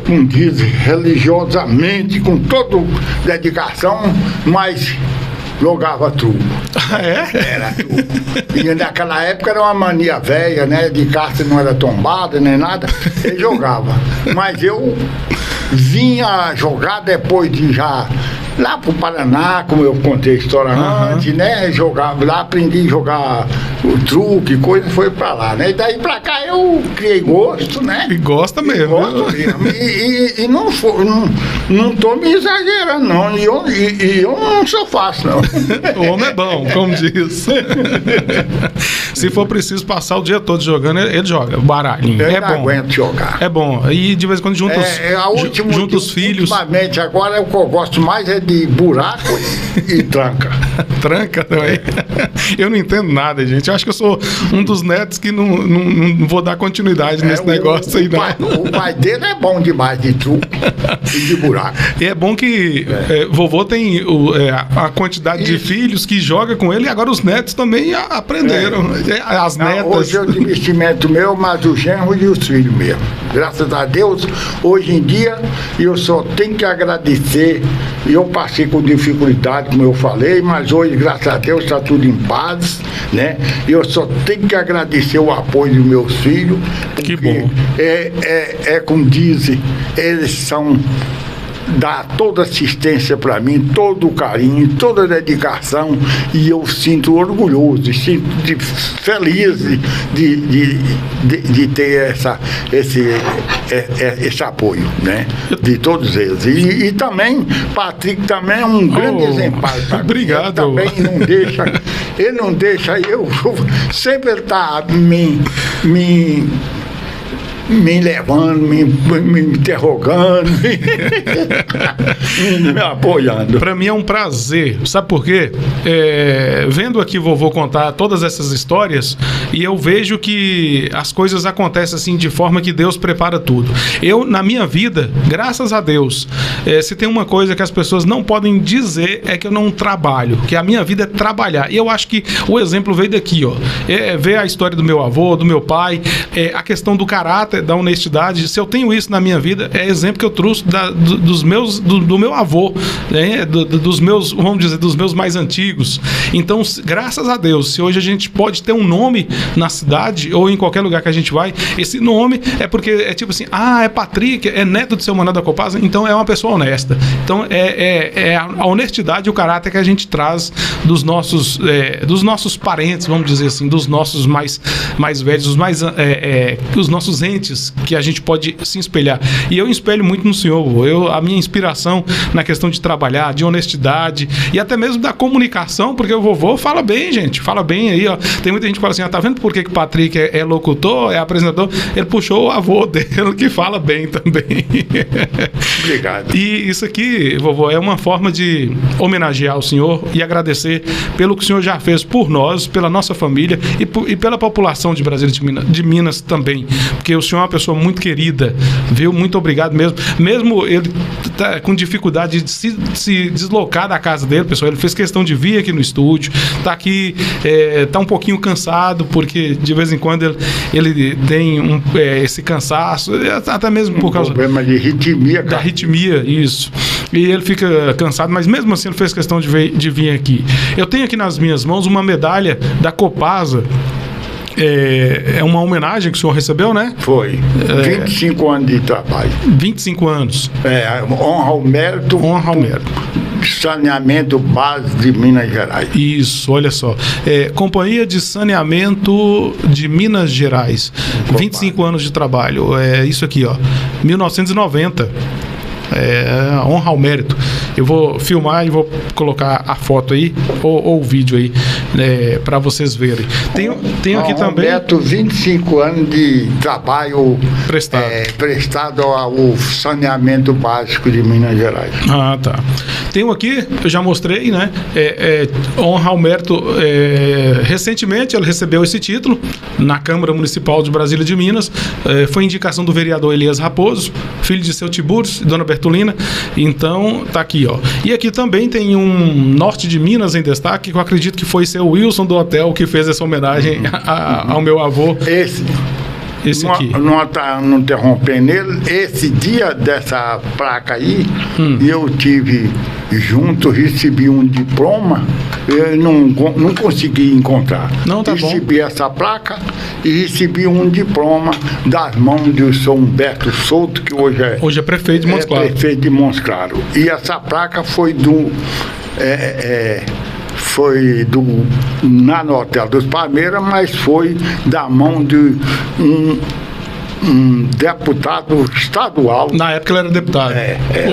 como diz, religiosamente, com toda dedicação, mas jogava truco. Era truco. E naquela época era uma mania velha, né? De carta não era tombada, nem nada. Ele jogava. Mas eu vinha jogar depois de já... Lá pro Paraná, como eu contei a história antes, né? Jogava lá, aprendi a jogar o truque, coisa, foi pra lá, né? E daí pra cá eu criei gosto, né? E gosta mesmo. E não tô me exagerando, não. E eu não sou fácil, não. O homem é bom, como diz. Se for preciso passar o dia todo jogando, ele joga baralhinho. Eu não aguento jogar. É bom. E de vez em quando junta os filhos. Ultimamente, agora o que eu gosto mais é de buraco e tranca. Tranca também? Eu não entendo nada, gente. Eu acho que eu sou um dos netos que não vou dar continuidade nesse negócio aí, não. O pai dele é bom demais de truque e de buraco. E é bom que vovô tem a quantidade de filhos que joga com ele e agora os netos também aprenderam. As netas. Hoje é o investimento meu, mas o genro e os filhos mesmo. Graças a Deus, hoje em dia, eu só tenho que agradecer. Eu passei com dificuldade, como eu falei, mas hoje, graças a Deus, está tudo em paz, né? Eu só tenho que agradecer o apoio dos meus filhos. Que bom. Como dizem, eles são... dá toda assistência para mim, todo o carinho, toda a dedicação, e eu sinto orgulhoso, sinto feliz de ter esse apoio, né? De todos eles. E também, Patrick também é um grande exemplar. Obrigado. Ele também não deixa, eu sempre ele está me levando, me interrogando, me apoiando. Para mim é um prazer, sabe por quê? Vendo aqui vovô contar todas essas histórias, e eu vejo que as coisas acontecem assim de forma que Deus prepara tudo. Eu, na minha vida, graças a Deus, se tem uma coisa que as pessoas não podem dizer é que eu não trabalho, que a minha vida é trabalhar. E eu acho que o exemplo veio daqui, ó. Ver a história do meu avô, do meu pai, a questão do caráter caráter, da honestidade. Se eu tenho isso na minha vida, é exemplo que eu trouxe do meu avô, né? Dos meus, vamos dizer, dos meus mais antigos. Então, graças a Deus, se hoje a gente pode ter um nome na cidade ou em qualquer lugar que a gente vai, esse nome é porque é tipo assim, é Patrick, é neto do seu Manuel da Copasa, então é uma pessoa honesta. Então, é a honestidade e o caráter que a gente traz dos nossos parentes, vamos dizer assim, dos nossos mais velhos, os nossos entes que a gente pode se espelhar. E eu espelho muito no senhor. A minha inspiração na questão de trabalhar, de honestidade e até mesmo da comunicação, porque o vovô fala bem, gente, fala bem aí, ó. Tem muita gente que fala assim, tá vendo por que o Patrick é locutor, é apresentador? Ele puxou o avô dele que fala bem também. Obrigado. E isso aqui, vovô, é uma forma de homenagear o senhor e agradecer pelo que o senhor já fez por nós, pela nossa família e pela população de Brasília de Minas também, porque o senhor é uma pessoa muito querida, viu? Muito obrigado mesmo. Mesmo ele tá com dificuldade de se deslocar da casa dele, pessoal, ele fez questão de vir aqui no estúdio, tá aqui, tá um pouquinho cansado, porque de vez em quando ele tem esse cansaço, até mesmo por causa... problema de arritmia. Da arritmia, isso. E ele fica cansado, mas mesmo assim ele fez questão de vir aqui. Eu tenho aqui nas minhas mãos uma medalha da Copasa. É uma homenagem que o senhor recebeu, né? Foi. 25 anos de trabalho. 25 anos. Honra ao mérito. Honra ao mérito. Saneamento base de Minas Gerais. Isso, olha só. Companhia de Saneamento de Minas Gerais. 25 anos de trabalho. É isso aqui, ó. 1990. Honra ao mérito. Eu vou filmar e vou colocar a foto aí ou o vídeo aí, para vocês verem. Tenho aqui também 25 anos de trabalho prestado ao saneamento básico de Minas Gerais. Tá. Tenho aqui, eu já mostrei, né? Honra ao mérito. Recentemente ele recebeu esse título na Câmara Municipal de Brasília de Minas. Foi indicação do vereador Elias Raposo, filho de seu Tiburcio e dona Bertolina. Então, tá aqui, ó. E aqui também tem um norte de Minas em destaque, que eu acredito que foi seu Wilson do Hotel que fez essa homenagem ao meu avô. Esse aqui. Não interrompendo ele, esse dia dessa placa aí, eu tive junto, recebi um diploma, eu não consegui encontrar. Não, tá bom. Recebi essa placa e recebi um diploma das mãos do Sr. Humberto Souto, que hoje é prefeito de Montes Claros. Prefeito de Montes Claros. E essa placa foi do no Hotel dos Palmeiras, mas foi da mão de um deputado estadual. Na época ele era deputado.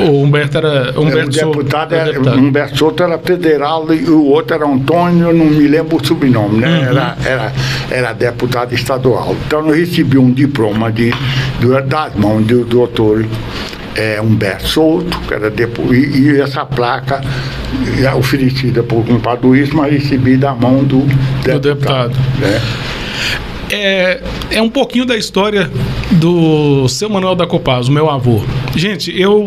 O Humberto era Humberto Souto. Humberto Souto era federal e o outro era Antônio, eu não me lembro o sobrenome, né? Era deputado estadual. Então eu recebi um diploma das mãos do doutor Humberto Souto, que era e essa placa oferecida por compadre Luiz, mas recebi da mão do deputado. Né? É um pouquinho da história do seu Manuel da Copasa, o meu avô. Gente, eu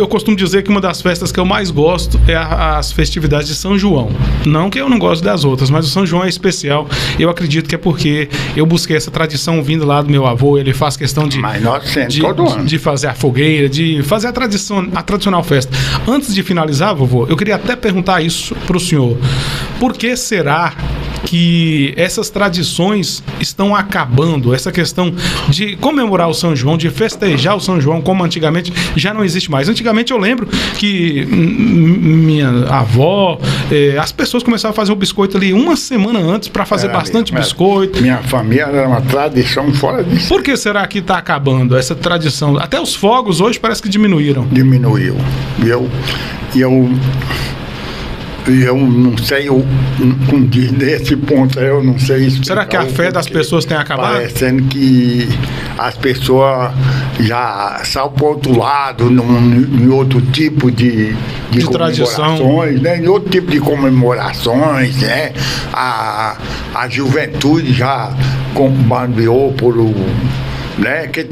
costumo dizer que uma das festas que eu mais gosto é as festividades de São João. Não que eu não gosto das outras, mas o São João é especial. Eu acredito que é porque eu busquei essa tradição vindo lá do meu avô. Ele faz questão de fazer a fogueira, de fazer a tradicional festa. Antes de finalizar, vovô, eu queria até perguntar isso para o senhor. Por que será que essas tradições estão acabando? Essa questão de comemorar o São João, de festejar o São João como antigamente, já não existe mais. Antigamente eu lembro que minha avó, as pessoas começavam a fazer o biscoito ali uma semana antes para fazer bastante biscoito. Minha família era uma tradição fora disso. Por que será que está acabando essa tradição? Até os fogos hoje parece que diminuíram. Diminuiu. Eu não sei, nesse ponto eu não sei explicar. Será que a fé das pessoas tem acabado? Parecendo que as pessoas já saem para o outro lado, em outro tipo de comemorações, né? Em outro tipo de comemorações, né? A juventude já bombardeou né? Que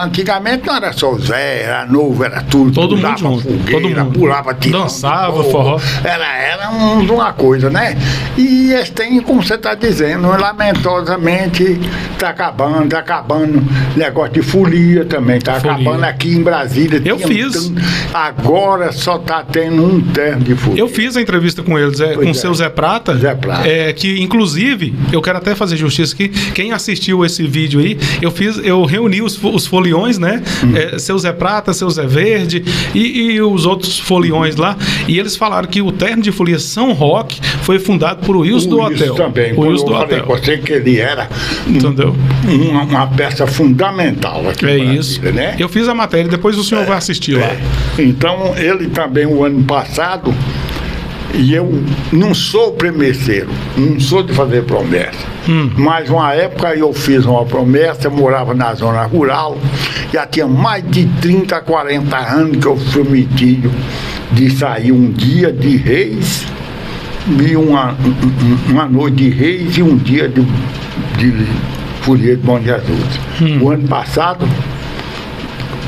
antigamente não era só o Zé, era novo, era tudo. Todo mundo junto. Fogueira, Todo mundo. pulava, tirava, dançava, forró. Era uma coisa, né? E eles têm, como você está dizendo, lamentosamente está acabando. Negócio de folia também, está acabando aqui em Brasília. Eu fiz. Agora só está tendo um terno de folia. Eu fiz a entrevista com eles, com o seu Zé Prata. Zé Prata. Que inclusive, eu quero até fazer justiça aqui. Quem assistiu esse vídeo aí, eu reuni os foliões, né? Seu Zé Prata, seu Zé Verde e os outros foliões lá. E eles falaram que o terno de folia São Roque foi fundado por Wilson do Hotel. Também. O Wilson do Hotel. Eu sei que ele era uma peça fundamental aqui em Brasília, isso. Né? Eu fiz a matéria, depois o senhor vai assistir lá. Então, ele também, o ano passado, e eu não sou promesseiro, não sou de fazer promessa, mas uma época eu fiz uma promessa, eu morava na zona rural, já tinha mais de 30, 40 anos que eu prometi de sair um dia de Reis, e uma noite de Reis e um dia de Folia de Bom Jesus. O ano passado,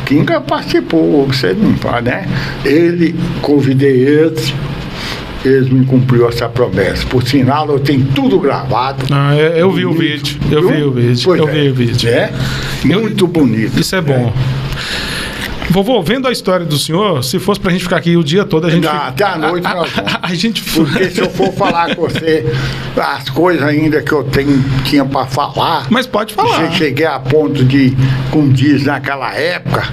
Kinga participou, você não fala, né? Convidei eles me cumpriu essa promessa. Por sinal, eu tenho tudo gravado. Eu vi o vídeo. Eu vi o vídeo. É? Muito bonito. Isso é bom. Vovô, vendo a história do senhor, se fosse pra gente ficar aqui o dia todo, a gente... Até a noite nós vamos. A gente... Porque se eu for falar com você as coisas ainda que eu tinha pra falar... Mas pode falar. Cheguei a ponto de, como diz naquela época,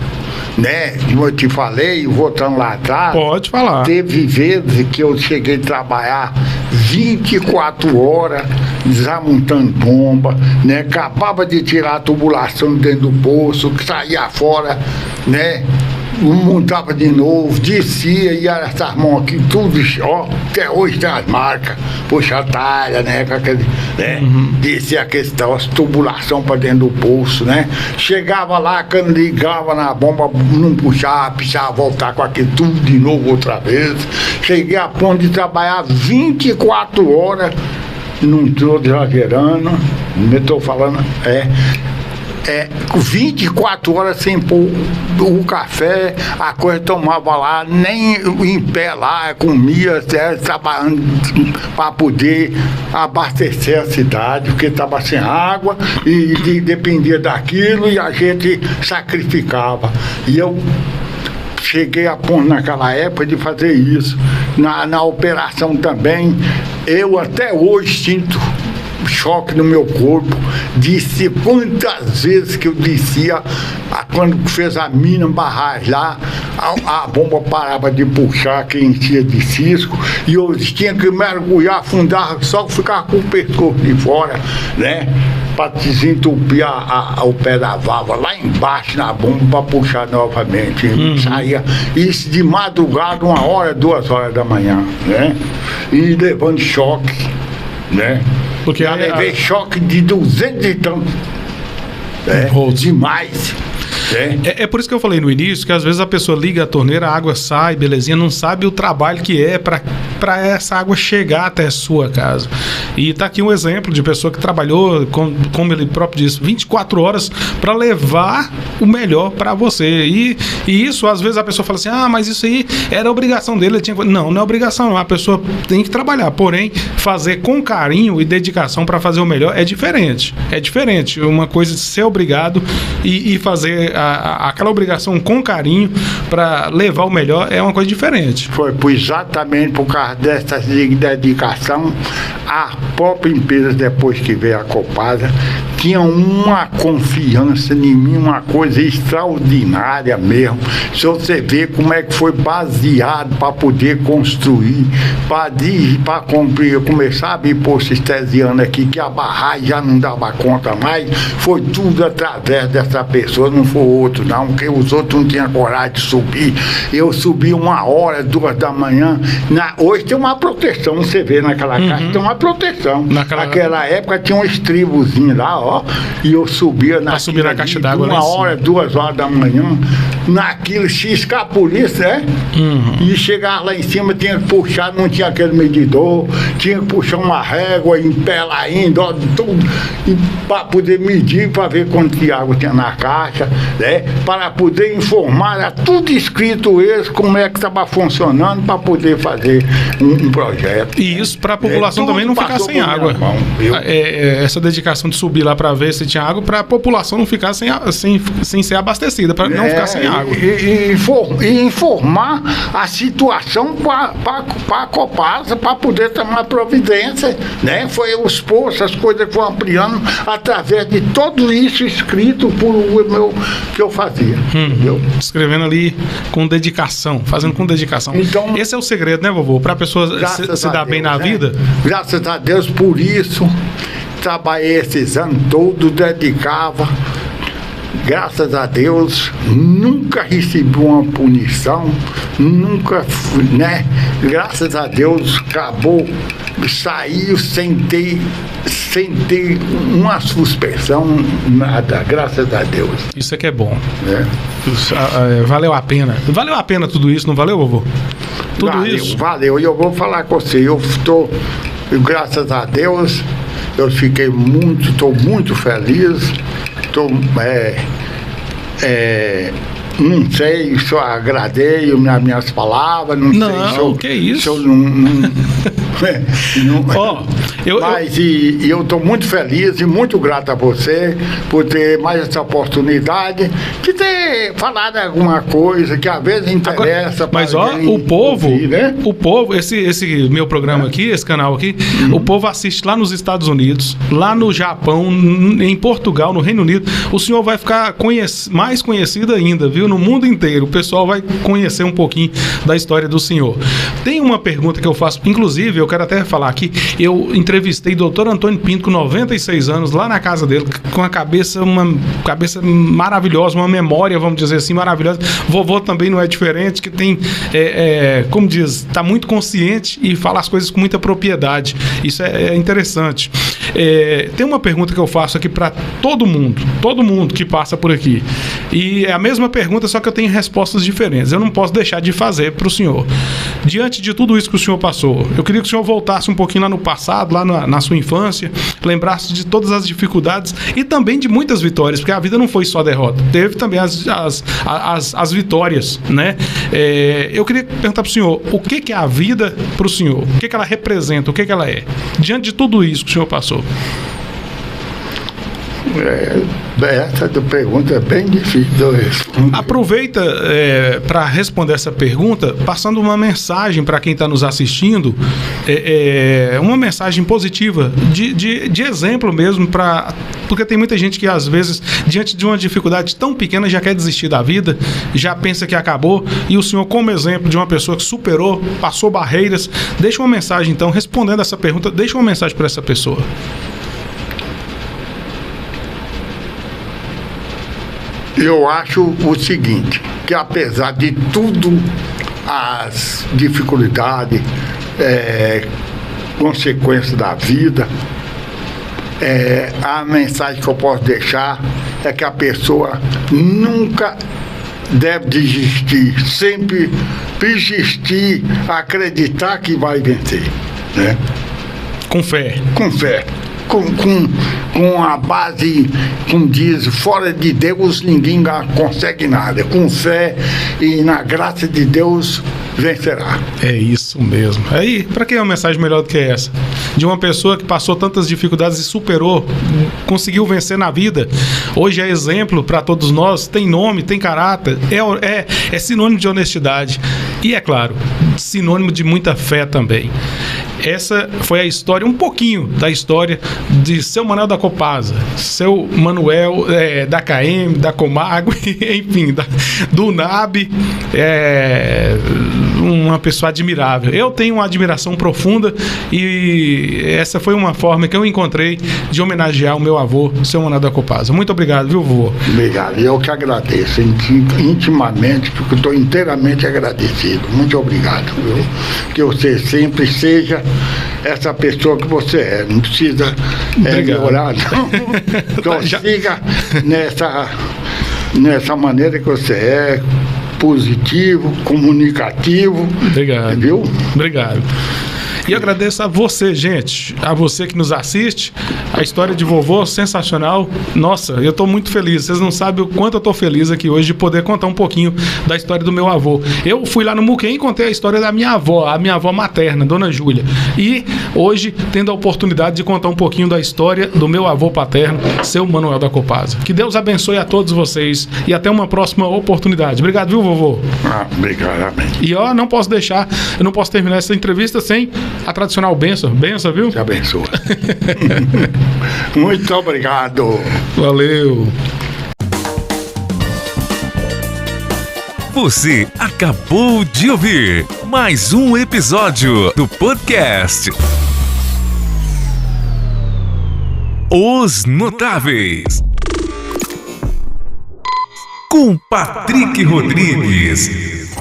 né? Como eu te falei, voltando lá atrás... Pode falar. Teve vezes que eu cheguei a trabalhar 24 horas desamontando bomba, né? Acabava de tirar a tubulação dentro do poço, que saía fora, né? Montava de novo, descia, e essas mãos aqui, tudo, ó, até hoje tem as marcas, puxa talha, né? Com aquele, né? Descia a questão, as tubulação para dentro do poço, né? Chegava lá, quando ligava na bomba, não puxava, precisava voltar com aquilo tudo de novo outra vez. Cheguei a ponto de trabalhar 24 horas, não estou exagerando, não estou falando, 24 horas sem pôr o café, a coisa tomava lá, nem em pé lá, comia, trabalhando para poder abastecer a cidade, porque estava sem água e dependia daquilo e a gente sacrificava. E eu cheguei a ponto naquela época de fazer isso. Na operação também, eu até hoje sinto choque no meu corpo. Disse quantas vezes que eu descia, quando fez a mina barragem lá, a bomba parava de puxar, que enchia de cisco, e eu tinha que mergulhar, afundar, só ficar com o pescoço de fora, né? Para desentupir o pé da válvula lá embaixo na bomba para puxar novamente. Saía isso de madrugada, 1 hora, 2 horas da manhã, né? E levando choque, né? Porque já levei choque de 200 e tantos. Demais. É por isso que eu falei no início que às vezes a pessoa liga a torneira, a água sai, belezinha, não sabe o trabalho que é para essa água chegar até a sua casa. E tá aqui um exemplo de pessoa que trabalhou, como ele próprio disse, 24 horas para levar o melhor para você. E isso, às vezes a pessoa fala assim, mas isso aí era obrigação dele. Não é obrigação, não. A pessoa tem que trabalhar, porém, fazer com carinho e dedicação para fazer o melhor é diferente. É diferente. Uma coisa de ser obrigado e fazer aquela obrigação com carinho para levar o melhor é uma coisa diferente. Foi exatamente por causa dessa dedicação. A própria empresa, depois que veio a Copasa, tinha uma confiança em mim, uma coisa extraordinária mesmo. Se você ver como é que foi baseado para poder construir, para começar a abrir poço estesiano aqui, que a barragem já não dava conta mais, foi tudo através dessa pessoa, não foi outro não, porque os outros não tinham coragem de subir. Eu subi 1 hora, 2 da manhã. Hoje tem uma proteção, você vê naquela caixa, tem uma proteção. Naquela época tinha um estribozinho lá, ó. ó, e eu subia subir na caixa d'água, 1h, 2h da manhã, naquilo, se escapulisse, né? E chegar lá em cima, tinha que puxar, não tinha aquele medidor, tinha que puxar uma régua em pé lá ainda, ó, tudo, para poder medir, para ver quanto de água tinha na caixa, né? Para poder informar, era tudo escrito isso, como é que estava funcionando, para poder fazer um projeto. E isso para a população também não ficar sem água. Essa dedicação de subir lá para ver se tinha água, para a população não ficar sem ser abastecida, para não ficar sem água. E informar a situação para a Copasa, para poder tomar providência, né? Foi os poços, as coisas que foram ampliando através de tudo isso escrito por meu que eu fazia. Escrevendo ali com dedicação, fazendo com dedicação. Então, esse é o segredo, né, vovô? Para a pessoa se dar bem na vida. Graças a Deus por isso. Trabalhei esses anos todos, dedicava. Graças a Deus, nunca recebi uma punição, nunca, né? Graças a Deus, acabou, saiu sem ter uma suspensão, nada, graças a Deus. Isso é que é bom. Valeu a pena. Valeu a pena tudo isso, não valeu, vovô? Valeu. E eu vou falar com você, graças a Deus, eu estou muito feliz. Não sei se eu agradeio nas minhas palavras, não sei se eu... que isso? Se eu mas eu estou muito feliz e muito grato a você por ter mais essa oportunidade de ter falado alguma coisa que às vezes interessa. Mas o povo, ouvir, né? O povo, esse meu programa aqui, esse canal aqui, o povo assiste lá nos Estados Unidos, lá no Japão, em Portugal, no Reino Unido. O senhor vai ficar mais conhecido ainda, viu? No mundo inteiro. O pessoal vai conhecer um pouquinho da história do senhor. Tem uma pergunta que eu faço, inclusive, eu quero até falar aqui, eu entrevistei o doutor Antônio Pinto, com 96 anos, lá na casa dele, com uma cabeça maravilhosa, uma memória, vamos dizer assim, maravilhosa. Vovô também não é diferente, que tem, como diz, está muito consciente e fala as coisas com muita propriedade. Isso é interessante. Tem uma pergunta que eu faço aqui para todo mundo que passa por aqui. E é a mesma pergunta, só que eu tenho respostas diferentes. Eu não posso deixar de fazer para o senhor. Diante de tudo isso que o senhor passou, eu queria que o senhor voltasse um pouquinho lá no passado, lá na sua infância, lembrasse de todas as dificuldades e também de muitas vitórias, porque a vida não foi só derrota, teve também as vitórias, né? Eu queria perguntar para o senhor, o que é a vida para o senhor? O que ela representa? O que ela é? Diante de tudo isso que o senhor passou. Essa pergunta é bem difícil de responder. Aproveita para responder essa pergunta passando uma mensagem para quem está nos assistindo, uma mensagem positiva, de exemplo mesmo, porque tem muita gente que às vezes, diante de uma dificuldade tão pequena, já quer desistir da vida, já pensa que acabou, e o senhor, como exemplo de uma pessoa que superou, passou barreiras, deixa uma mensagem então, respondendo essa pergunta, deixa uma mensagem para essa pessoa. Eu acho o seguinte, que apesar de tudo, as dificuldades, consequências da vida, a mensagem que eu posso deixar é que a pessoa nunca deve desistir, sempre persistir, acreditar que vai vencer, né? Com fé. Com fé. Com a base, como diz, fora de Deus ninguém consegue nada. Com fé e na graça de Deus vencerá. É isso mesmo. Aí, para que é uma mensagem melhor do que essa? De uma pessoa que passou tantas dificuldades e superou, conseguiu vencer na vida. Hoje é exemplo para todos nós, tem nome, tem caráter, é sinônimo de honestidade. E é claro, sinônimo de muita fé também. Essa foi a história, um pouquinho da história de seu Manuel da Copasa, seu Manuel da KM, da Comagro, enfim, do NAB, uma pessoa admirável. Eu tenho uma admiração profunda e essa foi uma forma que eu encontrei de homenagear o meu avô, seu Manuel da Copasa. Muito obrigado, viu, vovô? Obrigado, eu que agradeço intimamente, porque estou inteiramente agradecido. Muito obrigado, viu? Que você sempre seja essa pessoa que você é. Não precisa melhorar, não. Então siga nessa maneira que você é, positivo, comunicativo. Obrigado. Viu? Obrigado. E agradeço a você, gente, a você que nos assiste. A história de vovô, sensacional. Nossa, eu estou muito feliz. Vocês não sabem o quanto eu estou feliz aqui hoje de poder contar um pouquinho da história do meu avô. Eu fui lá no Muquem e contei a história da minha avó, a minha avó materna, Dona Júlia. E hoje, tendo a oportunidade de contar um pouquinho da história do meu avô paterno, seu Manuel da Copasa. Que Deus abençoe a todos vocês e até uma próxima oportunidade. Obrigado, viu, vovô? Obrigado, amém. E eu não posso terminar essa entrevista sem a tradicional bênção. Bênção, viu? Te abençoa. Muito obrigado. Valeu. Você acabou de ouvir mais um episódio do podcast Os Notáveis, com Patrick Rodrigues.